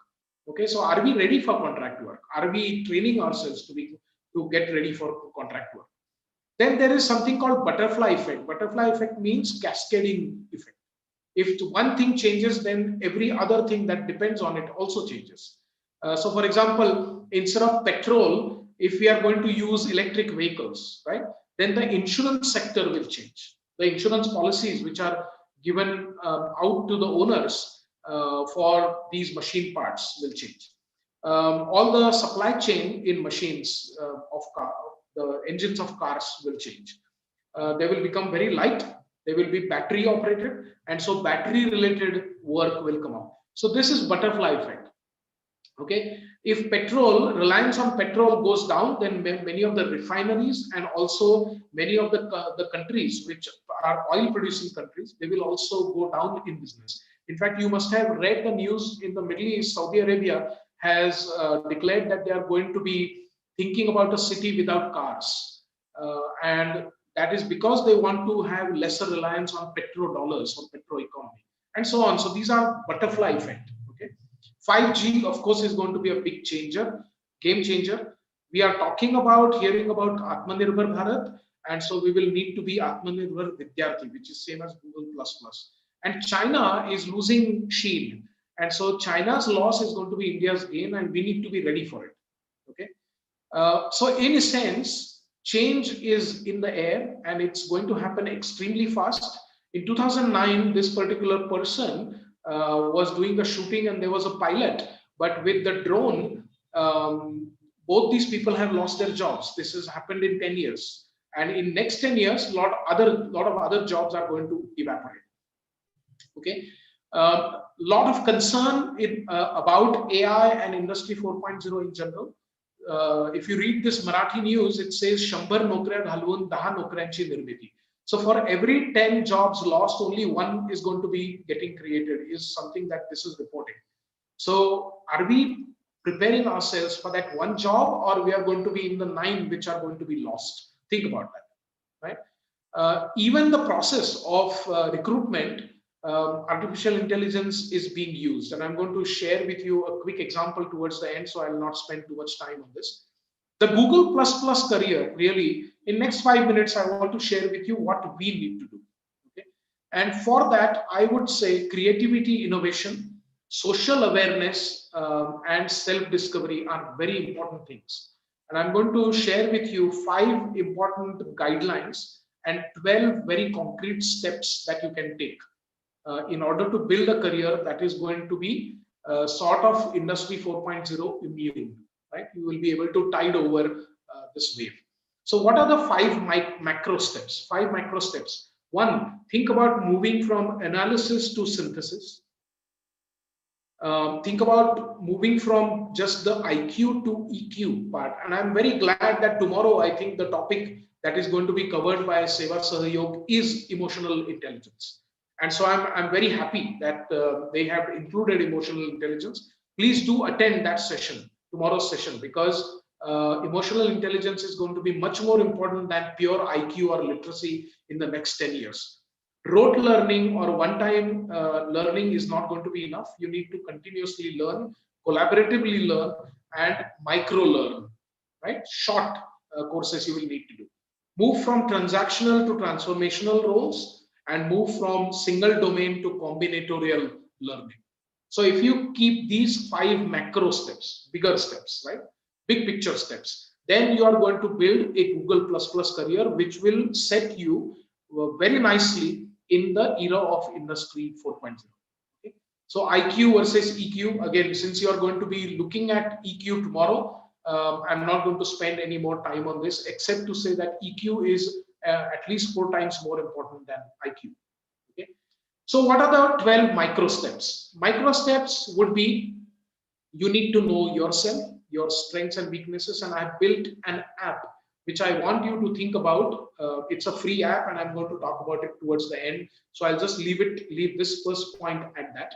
Okay, so are we ready for contract work? Are we training ourselves to get ready for contract work? Then there is something called butterfly effect. Butterfly effect means cascading effect. If one thing changes, then every other thing that depends on it also changes. So for example, instead of petrol, if we are going to use electric vehicles, right, then the insurance sector will change. The insurance policies which are given out to the owners for these machine parts will change. All the supply chain in machines of car, the engines of cars will change. They will become very light. They will be battery operated, and so battery related work will come up. So this is butterfly effect. Okay, if petrol, reliance on petrol goes down, then many of the refineries and also many of the countries which are oil producing countries, they will also go down in business. In fact, you must have read the news in the Middle East. Saudi Arabia has declared that they are going to be thinking about a city without cars, and that is because they want to have lesser reliance on petrodollars or petro economy and so on. So these are butterfly effect. 5G, of course, is going to be a big changer, game changer. We are talking about, hearing about Atmanirbhar Bharat, and so we will need to be Atmanirbhar Vidyarthi, which is same as Google++. And China is losing shield, and so China's loss is going to be India's gain, and we need to be ready for it. Okay, so in a sense, change is in the air, and it's going to happen extremely fast. In 2009, this particular person was doing a shooting and there was a pilot, but with the drone, both these people have lost their jobs. This has happened in 10 years, and in next 10 years, lot of other jobs are going to evaporate. Okay, lot of concern about AI and Industry 4.0 in general. If you read this Marathi news, it says 100 नोकऱ्या घालवून 10 नोकऱ्यांची निर्मिती. So for every 10 jobs lost, only one is going to be getting created, is something that this is reporting. So are we preparing ourselves for that one job, or we are going to be in the 9 which are going to be lost? Think about that, right? Even the process of recruitment, artificial intelligence is being used. And I'm going to share with you a quick example towards the end, so I'll not spend too much time on this. The Google++ career, really, in next 5 minutes, I want to share with you what we need to do. Okay? And for that, I would say creativity, innovation, social awareness, and self-discovery are very important things. And I'm going to share with you 5 important guidelines and 12 very concrete steps that you can take in order to build a career that is going to be sort of Industry 4.0 immune. Right? You will be able to tide over this wave. So what are the 5 macro steps? 5 macro steps. 1, think about moving from analysis to synthesis. Think about moving from just the IQ to EQ part. And I'm very glad that tomorrow, I think the topic that is going to be covered by Seva Sahayog is emotional intelligence. And so I'm very happy that they have included emotional intelligence. Please do attend that session, tomorrow's session, because emotional intelligence is going to be much more important than pure IQ or literacy in the next 10 years. Rote learning or one-time learning is not going to be enough. You need to continuously learn, collaboratively learn, and micro-learn, right? Short courses you will need to do. Move from transactional to transformational roles, and move from single domain to combinatorial learning. So if you keep these 5 macro steps, bigger steps, right? Big picture steps, then you are going to build a Google++ career, which will set you very nicely in the era of Industry 4.0. Okay? So IQ versus EQ, again, since you are going to be looking at EQ tomorrow, I'm not going to spend any more time on this, except to say that EQ is at least 4 times more important than IQ. Okay? So what are the 12 micro steps? Micro steps would be, you need to know yourself, your strengths and weaknesses, and I've built an app which I want you to think about. It's a free app, and I'm going to talk about it towards the end. So I'll just leave this first point at that.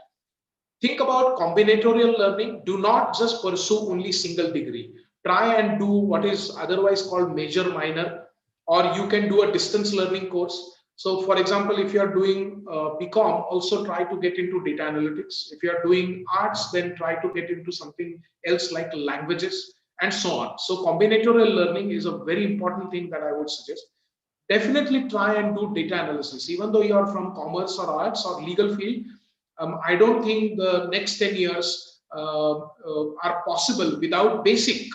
Think about combinatorial learning. Do not just pursue only single degree. Try and do what is otherwise called major minor, or you can do a distance learning course. So for example, if you are doing BCom, also try to get into data analytics. If you are doing arts, then try to get into something else like languages and so on. So combinatorial learning is a very important thing that I would suggest. Definitely try and do data analysis. Even though you are from commerce or arts or legal field, I don't think the next 10 years are possible without basic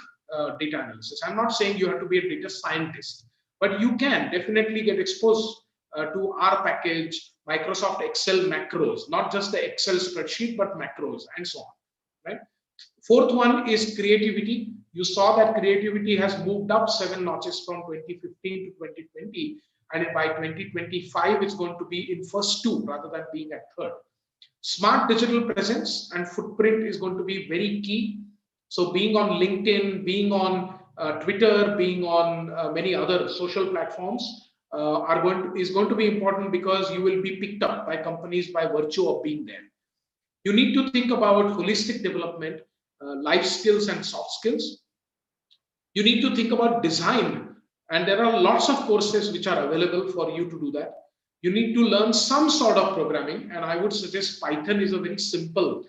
data analysis. I'm not saying you have to be a data scientist, but you can definitely get exposed to R package, Microsoft Excel macros, not just the Excel spreadsheet, but macros and so on, right? Fourth one is creativity. You saw that creativity has moved up 7 notches from 2015 to 2020, and by 2025 it's going to be in first 2 rather than being at third. Smart digital presence and footprint is going to be very key. So being on LinkedIn, being on Twitter, being on many other social platforms is going to be important, because you will be picked up by companies by virtue of being there. You need to think about holistic development, life skills and soft skills. You need to think about design, and there are lots of courses which are available for you to do that. You need to learn some sort of programming, and I would suggest Python is a very simple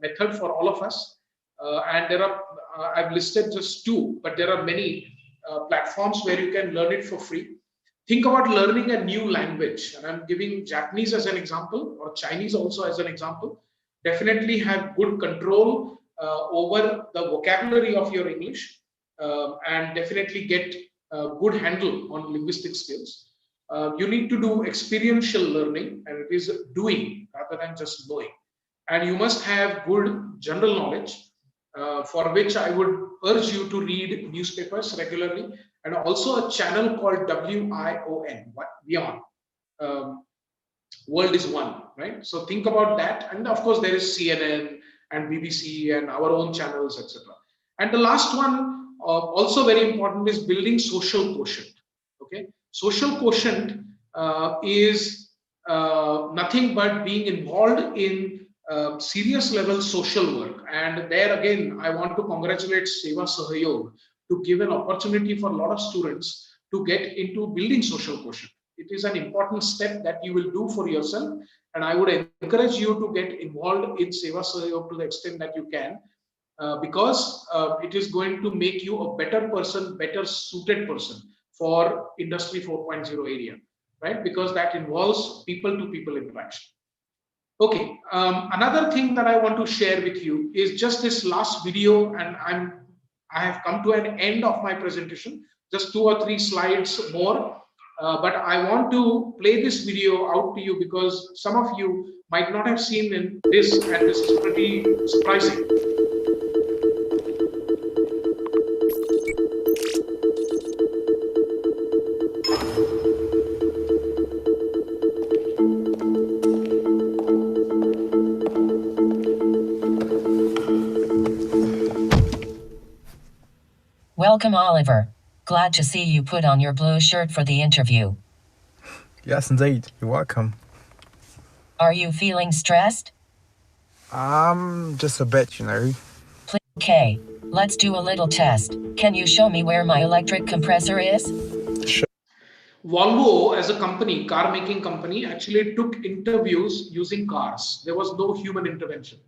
method for all of us. And there are, I've listed just 2, but there are many platforms where you can learn it for free. Think about learning a new language, and I'm giving Japanese as an example, or Chinese also as an example. Definitely have good control over the vocabulary of your English, and definitely get a good handle on linguistic skills. You need to do experiential learning, and it is doing rather than just knowing. And you must have good general knowledge, for which I would urge you to read newspapers regularly, and also a channel called WION, WION. World is One, right? So think about that. And of course, there is CNN and BBC and our own channels, etc. And the last one, also very important, is building social quotient. Okay, social quotient is nothing but being involved in serious level social work. And there again, I want to congratulate Seva Sahayog to give an opportunity for a lot of students to get into building social quotient. It is an important step that you will do for yourself, and I would encourage you to get involved in Seva Sahayog to the extent that you can, because it is going to make you a better person, better suited person for Industry 4.0 area, right? Because that involves people-to-people interaction. Okay, another thing that I want to share with you is just this last video, and I have come to an end of my presentation, just 2 or 3 slides more, but I want to play this video out to you because some of you might not have seen this, and this is pretty surprising. Welcome, Oliver. Glad to see you put on your blue shirt for the interview. Yes, indeed. You're welcome. Are you feeling stressed? Just a bit, you know. Okay, let's do a little test. Can you show me where my electric compressor is? Sure. Volvo as a company, car making company, actually took interviews using cars. There was no human intervention.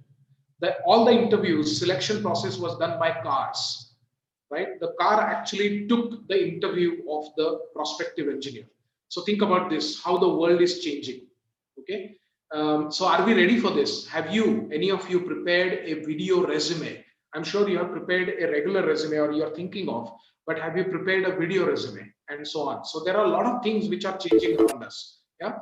All the interviews, selection process was done by cars. Right? The car actually took the interview of the prospective engineer. So think about this, how the world is changing. Okay. So are we ready for this? Have you, any of you, prepared a video resume? I'm sure you have prepared a regular resume, or you're thinking of, but have you prepared a video resume and so on? So there are a lot of things which are changing around us. Yeah.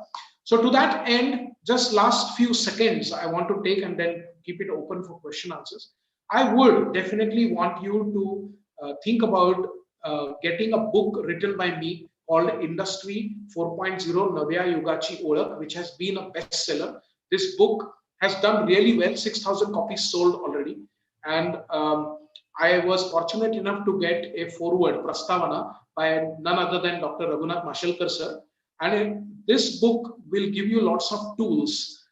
So to that end, just last few seconds, I want to take and then keep it open for question answers. I would definitely want you to think about getting a book written by me called Industry 4.0 Navya Yugachi Olak, which has been a bestseller. This book has done really well, 6,000 copies sold already. And I was fortunate enough to get a foreword, Prastavana, by none other than Dr. Raghunath Mashelkar sir. And this book will give you lots of tools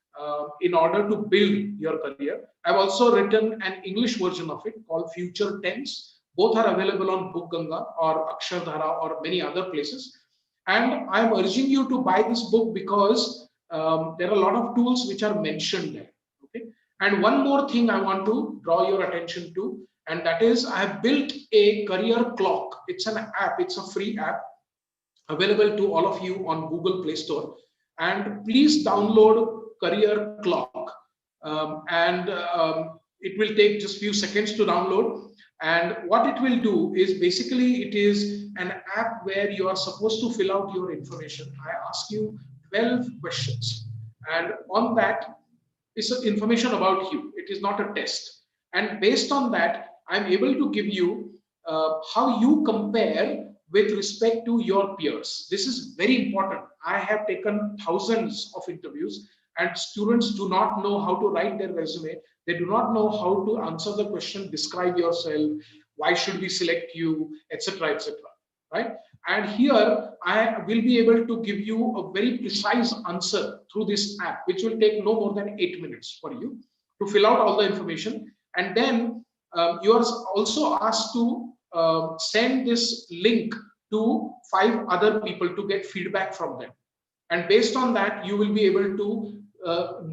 in order to build your career. I've also written an English version of it called Future Tense. Both are available on Book Ganga or Akshardhara or many other places. And I'm urging you to buy this book because there are a lot of tools which are mentioned there. Okay. And one more thing I want to draw your attention to, and that is I have built a career clock. It's an app. It's a free app available to all of you on Google Play Store. And please download Career Clock. It will take just few seconds to download. And what it will do is basically it is an app where you are supposed to fill out your information. I ask you 12 questions. And on that is information about you. It is not a test. And based on that, I'm able to give you how you compare with respect to your peers. This is very important. I have taken thousands of interviews and students do not know how to write their resume. They do not know how to answer the question, describe yourself, why should we select you, etc., etc. Right? And here I will be able to give you a very precise answer through this app, which will take no more than 8 minutes for you to fill out all the information. And then you are also asked to send this link to 5 other people to get feedback from them. And based on that, you will be able to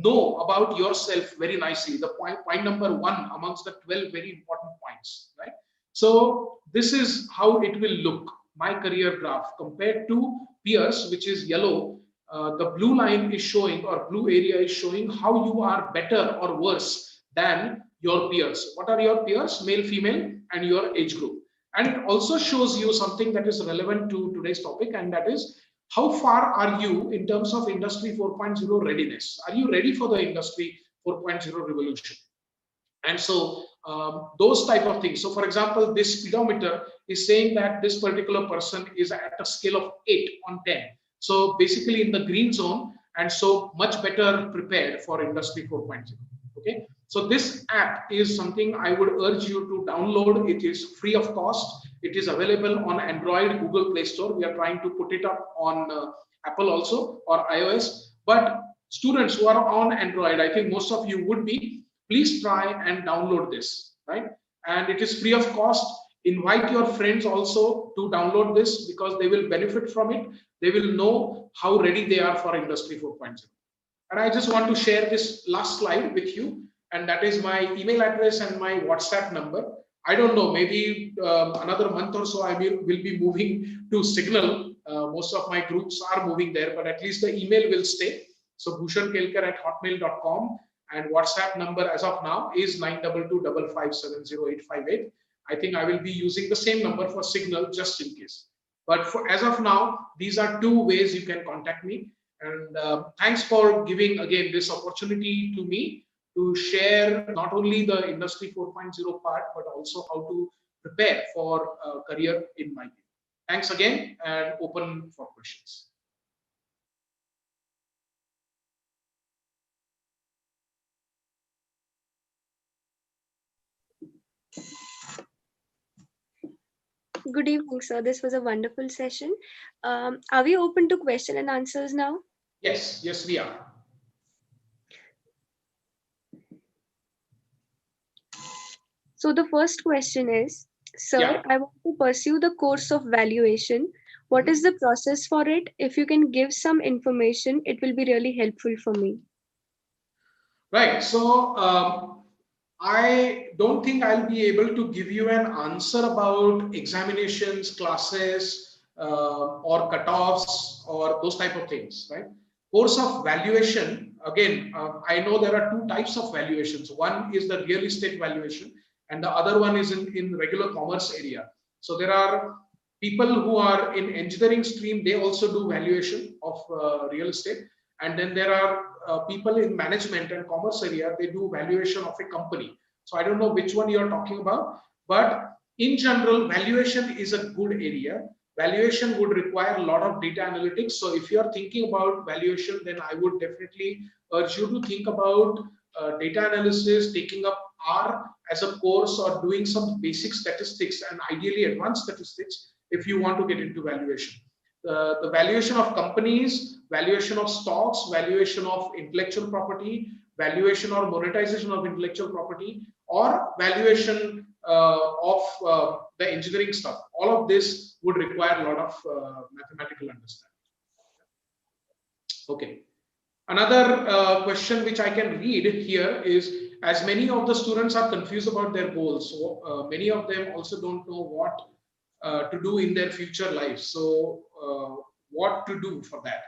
know about yourself very nicely. The point number 1 amongst the 12 very important points, right? So this is how it will look, my career graph compared to peers, which is yellow. The blue line is showing, or blue area is showing how you are better or worse than your peers. What are your peers? Male, female, and your age group. And it also shows you something that is relevant to today's topic, and that is how far are you in terms of Industry 4.0 readiness? Are you ready for the Industry 4.0 revolution? And so those type of things. So for example, this speedometer is saying that this particular person is at a scale of 8 on 10. So basically in the green zone, and so much better prepared for Industry 4.0. Okay. So this app is something I would urge you to download. It is free of cost. It is available on Android, Google Play Store. We are trying to put it up on Apple also, or iOS. But students who are on Android, I think most of you would be, please try and download this, right? And it is free of cost. Invite your friends also to download this because they will benefit from it. They will know how ready they are for Industry 4.0. And I just want to share this last slide with you. And that is my email address and my WhatsApp number. I don't know, maybe another month or so I will be moving to Signal. Most of my groups are moving there, but at least the email will stay. So bhushankelkar@hotmail.com, and WhatsApp number as of now is 92255708858. I think I will be using the same number for Signal just in case. But for as of now, these are 2 ways you can contact me. And thanks for giving again this opportunity to me to share not only the Industry 4.0 part, but also how to prepare for a career in my field. Thanks again, and open for questions. Good evening, sir. This was a wonderful session. Are we open to question and answers now? Yes, yes, we are. So the first question is, sir, Yeah. I want to pursue the course of valuation. What is the process for it? If you can give some information, it will be really helpful for me. Right. So I don't think I'll be able to give you an answer about examinations, classes, or cutoffs, or those type of things, right? Course of valuation, again, I know there are 2 types of valuations. One is the real estate valuation, and the other one is in regular commerce area. So there are people who are in engineering stream, they also do valuation of real estate. And then there are people in management and commerce area, they do valuation of a company. So I don't know which one you're talking about, but in general, valuation is a good area. Valuation would require a lot of data analytics. So if you're thinking about valuation, then I would definitely urge you to think about data analysis, taking up R as a course, or doing some basic statistics and ideally advanced statistics if you want to get into valuation. The valuation of companies, valuation of stocks, valuation of intellectual property, valuation or monetization of intellectual property, or valuation of the engineering stuff. All of this would require a lot of mathematical understanding. Okay. Another question which I can read here is, as many of the students are confused about their goals, so many of them also don't know what to do in their future life. So what to do for that?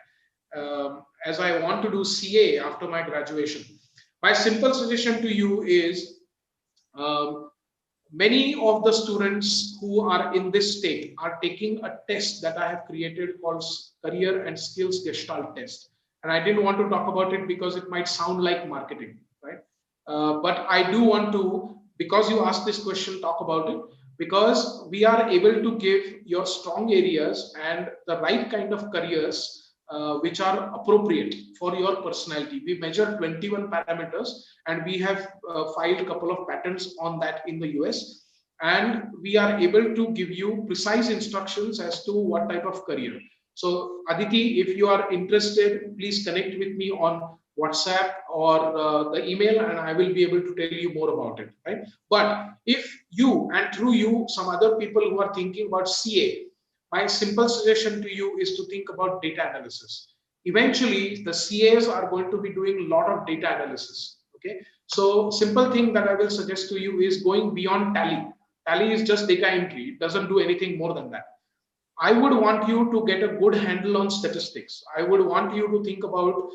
As I want to do CA after my graduation, my simple suggestion to you is, many of the students who are in this state are taking a test that I have created called Career and Skills Gestalt Test. And I didn't want to talk about it because it might sound like marketing, right? But I do want to, because you asked this question, talk about it, because we are able to give your strong areas and the right kind of careers which are appropriate for your personality. We measure 21 parameters, and we have filed a couple of patents on that in the US. And we are able to give you precise instructions as to what type of career. So Aditi, if you are interested, please connect with me on WhatsApp or the email, and I will be able to tell you more about it, right? But if you, and through you, some other people who are thinking about CA, my simple suggestion to you is to think about data analysis. Eventually, the CAs are going to be doing a lot of data analysis, okay? So simple thing that I will suggest to you is going beyond Tally. Tally is just data entry. It doesn't do anything more than that. I would want you to get a good handle on statistics. I would want you to think about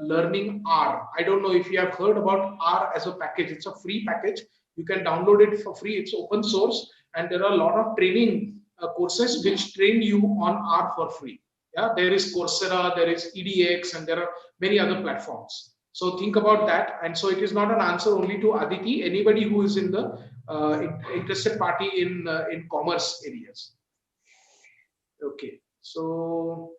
learning R. I don't know if you have heard about R as a package. It's a free package. You can download it for free. It's open source, and there are a lot of training courses which train you on R for free. Yeah, there is Coursera, there is EDX, and there are many other platforms. So think about that. And so it is not an answer only to Aditi. Anybody who is in the interested party in commerce areas. Okay, so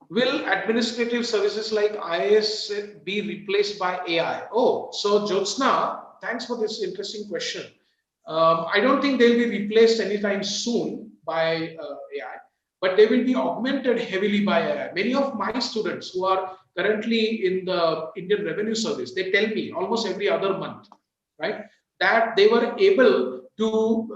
will administrative services like IAS be replaced by AI? Oh, so Jyotsna, thanks for this interesting question. I don't think they'll be replaced anytime soon by AI, but they will be augmented heavily by AI. Many of my students who are currently in the Indian Revenue Service, they tell me almost every other month, right, that they were able to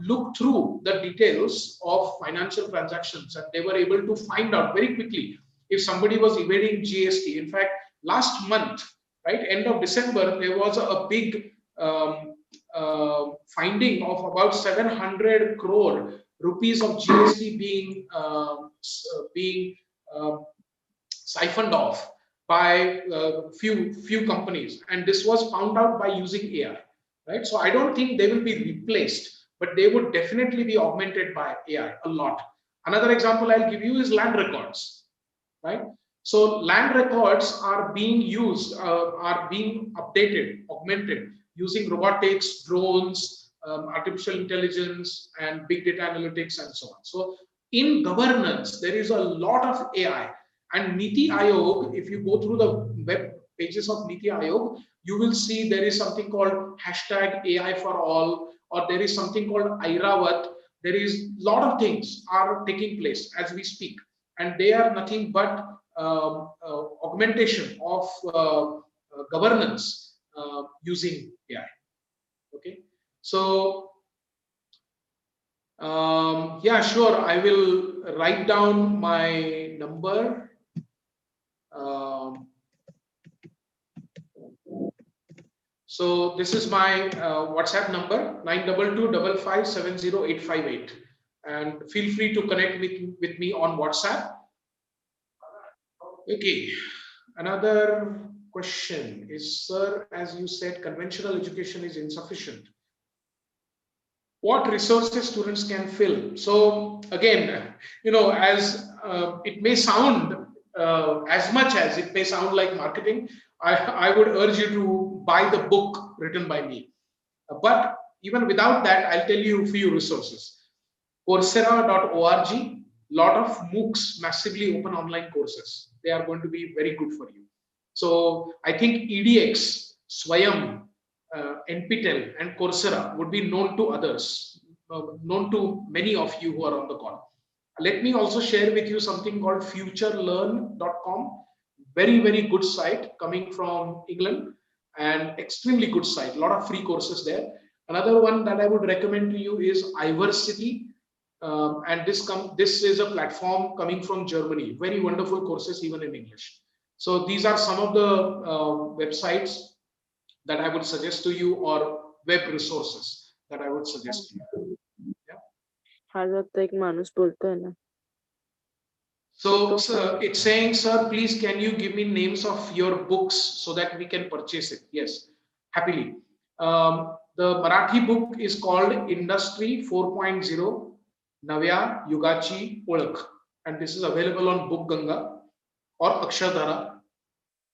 look through the details of financial transactions, and they were able to find out very quickly if somebody was evading GST. In fact, last month, right, end of December, there was a big finding of about 700 crore rupees of GST being siphoned off by few companies, and this was found out by using AI. Right? So I don't think they will be replaced, but they would definitely be augmented by AI a lot. Another example I'll give you is land records, right? So land records are being used, are being updated, augmented using robotics, drones, artificial intelligence, and big data analytics, and so on. So in governance, there is a lot of AI. And Niti Aayog, if you go through the web pages of Niti Aayog, you will see there is something called #AI for all, or there is something called Airavat. There is a lot of things are taking place as we speak, and they are nothing but augmentation of governance using AI. Okay, so yeah, sure, I will write down my number. So this is my WhatsApp number, 92255570858, and feel free to connect with me on WhatsApp. Okay, another question is, sir, as you said, conventional education is insufficient. What resources students can fill? So again, you know, as it may sound, as much as it may sound like marketing, I would urge you to buy the book written by me. But even without that, I'll tell you a few resources. Coursera.org, lot of MOOCs, massively open online courses. They are going to be very good for you. So I think EDX, Swayam, NPTEL, and Coursera would be known to others, known to many of you who are on the call. Let me also share with you something called futurelearn.com. Very, very good site coming from England, and extremely good site. A lot of free courses there. Another one that I would recommend to you is Iversity. And this is a platform coming from Germany. Very wonderful courses, even in English. So these are some of the websites that I would suggest to you, or web resources that I would suggest to you. Yeah. So it's saying, sir, please can you give me names of your books so that we can purchase it? Yes, happily. The Marathi book is called Industry 4.0 Navya Yugachi Olakh, and this is available on Book Ganga or Akshardhara.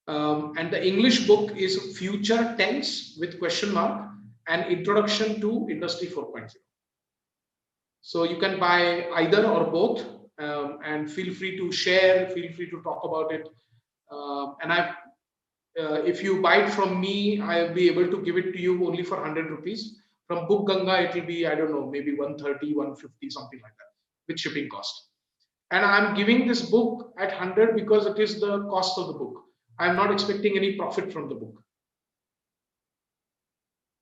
And the English book is Future Tense with question mark and Introduction to Industry 4.0. So you can buy either or both, and feel free to share, feel free to talk about it. If you buy it from me, I'll be able to give it to you only for 100 rupees. From Book Ganga, it will be, I don't know, maybe 130, 150, something like that, with shipping cost. And I'm giving this book at 100 because it is the cost of the book. I'm not expecting any profit from the book.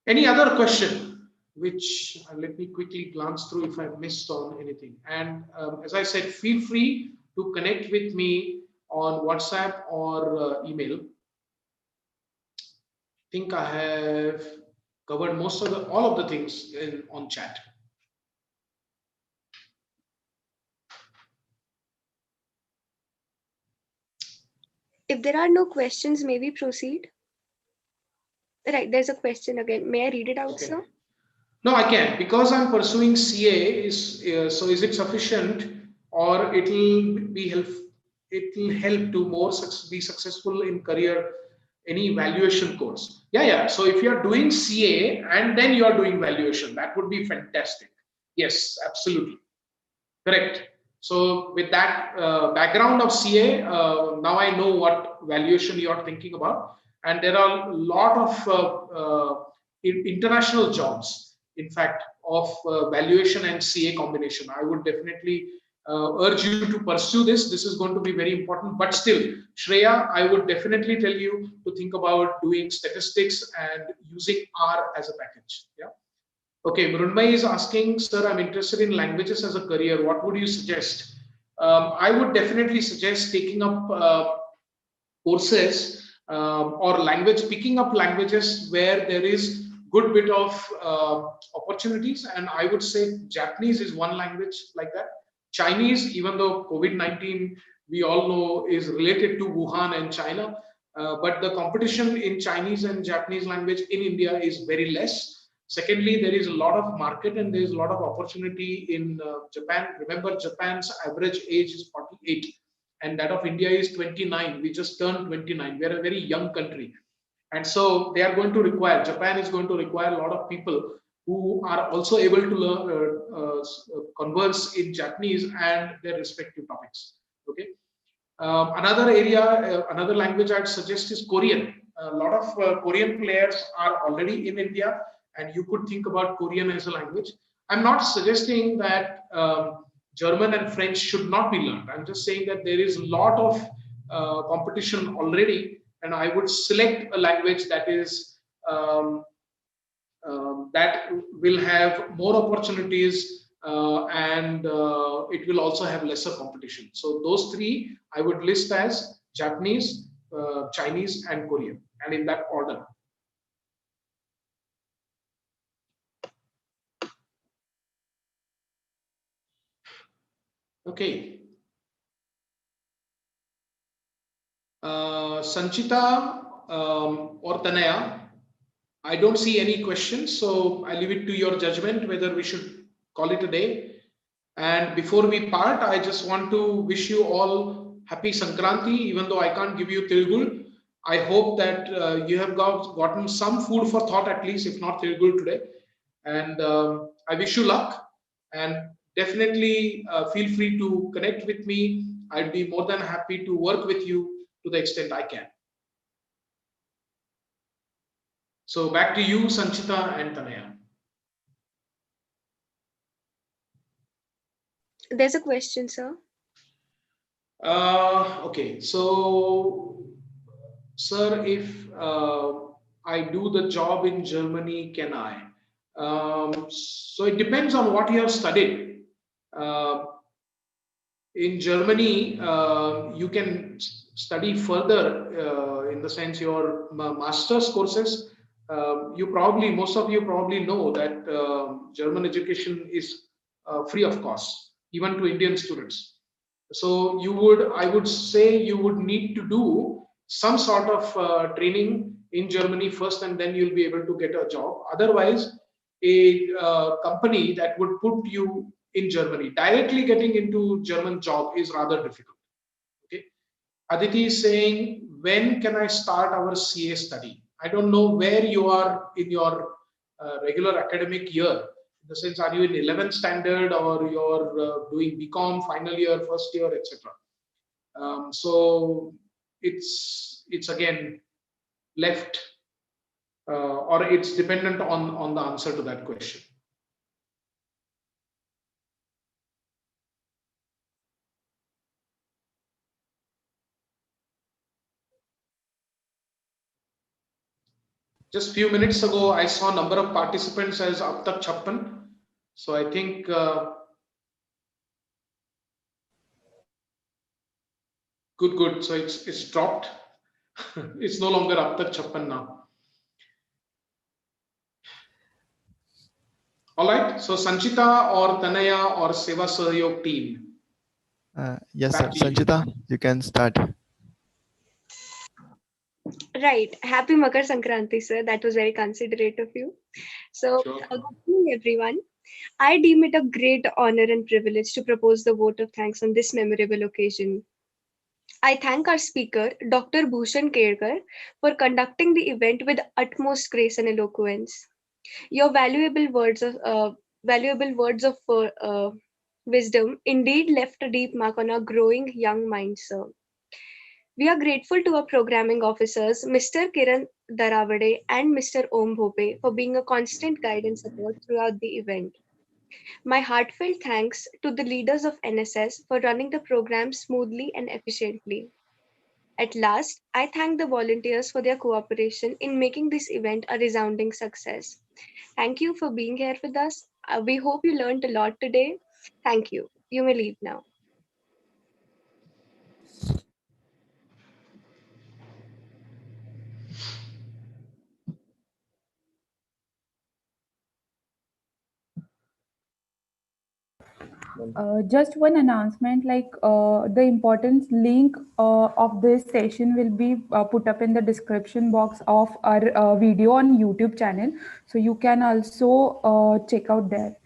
Any other question, which let me quickly glance through if I've missed on anything. And as I said, feel free to connect with me on WhatsApp or email. I think I have covered most of all of the things on chat. If there are no questions, may we proceed? Right, there's a question again. May I read it out, Okay. sir? No, I can, because I'm pursuing CA. So is it sufficient, or it'll help to be successful in career, any valuation course? Yeah. So if you're doing CA and then you're doing valuation, that would be fantastic. Yes, absolutely correct. So with that background of CA, now I know what valuation you are thinking about, and there are a lot of international jobs, in fact, of valuation and CA combination. I would definitely urge you to pursue this. This is going to be very important. But still, Shreya, I would definitely tell you to think about doing statistics and using R as a package. Yeah. Okay, Mrunmay is asking, sir, I'm interested in languages as a career. What would you suggest? I would definitely suggest taking up courses or picking up languages where there is good bit of opportunities. And I would say Japanese is one language like that. Chinese, even though COVID-19, we all know, is related to Wuhan and China, but the competition in Chinese and Japanese language in India is very less. Secondly, there is a lot of market and there is a lot of opportunity in Japan. Remember, Japan's average age is 48 and that of India is 29. We just turned 29. We are a very young country. And so Japan is going to require a lot of people who are also able to learn, converse in Japanese and their respective topics. Okay. Another language I'd suggest is Korean. A lot of Korean players are already in India, and you could think about Korean as a language. I'm not suggesting that German and French should not be learned. I'm just saying that there is a lot of competition already, and I would select a language that is that will have more opportunities and it will also have lesser competition. So those three I would list as Japanese, Chinese, and Korean, and in that order. Okay. Sanchita or Tanaya, I don't see any questions, so I leave it to your judgment whether we should call it a day. And before we part, I just want to wish you all happy Sankranti, even though I can't give you Tilgul. I hope that you have gotten some food for thought, at least, if not Tilgul today. And I wish you luck, and definitely feel free to connect with me. I'd be more than happy to work with you to the extent I can. So back to you, Sanchita and Tanaya. There's a question, sir. Okay, so sir, if I do the job in Germany, can I? So it depends on what you have studied. In Germany, you can study further in the sense your master's courses. Most of you probably know that German education is free of cost, even to Indian students. So I would say you would need to do some sort of training in Germany first, and then you'll be able to get a job. Otherwise, a company that would put you in Germany, directly getting into German job is rather difficult. Okay. Aditi is saying, when can I start our CA study? I don't know where you are in your regular academic year. In the sense, are you in 11th standard or you're doing BCom final year, first year, etc. So it's again left or it's dependent on the answer to that question. Just few minutes ago, I saw a number of participants as up tak 56. So I think good. So it's dropped. It's no longer up tak 56 now. All right. So Sanchita or Tanaya or Seva Sahyog team. Yes, sir. Back to you. Sanchita, you can start. Right. Happy Makar Sankranti, sir. That was very considerate of you. So, Sure. good evening, everyone. I deem it a great honor and privilege to propose the vote of thanks on this memorable occasion. I thank our speaker, Dr. Bhushan Kerkar, for conducting the event with utmost grace and eloquence. Your valuable words of wisdom indeed left a deep mark on our growing young minds, sir. We are grateful to our programming officers, Mr. Kiran Daravade and Mr. Om Bhope, for being a constant guide and support throughout the event. My heartfelt thanks to the leaders of NSS for running the program smoothly and efficiently. At last, I thank the volunteers for their cooperation in making this event a resounding success. Thank you for being here with us. We hope you learned a lot today. Thank you. You may leave now. Just one announcement, like the importance link of this session will be put up in the description box of our video on YouTube channel. So you can also check out there.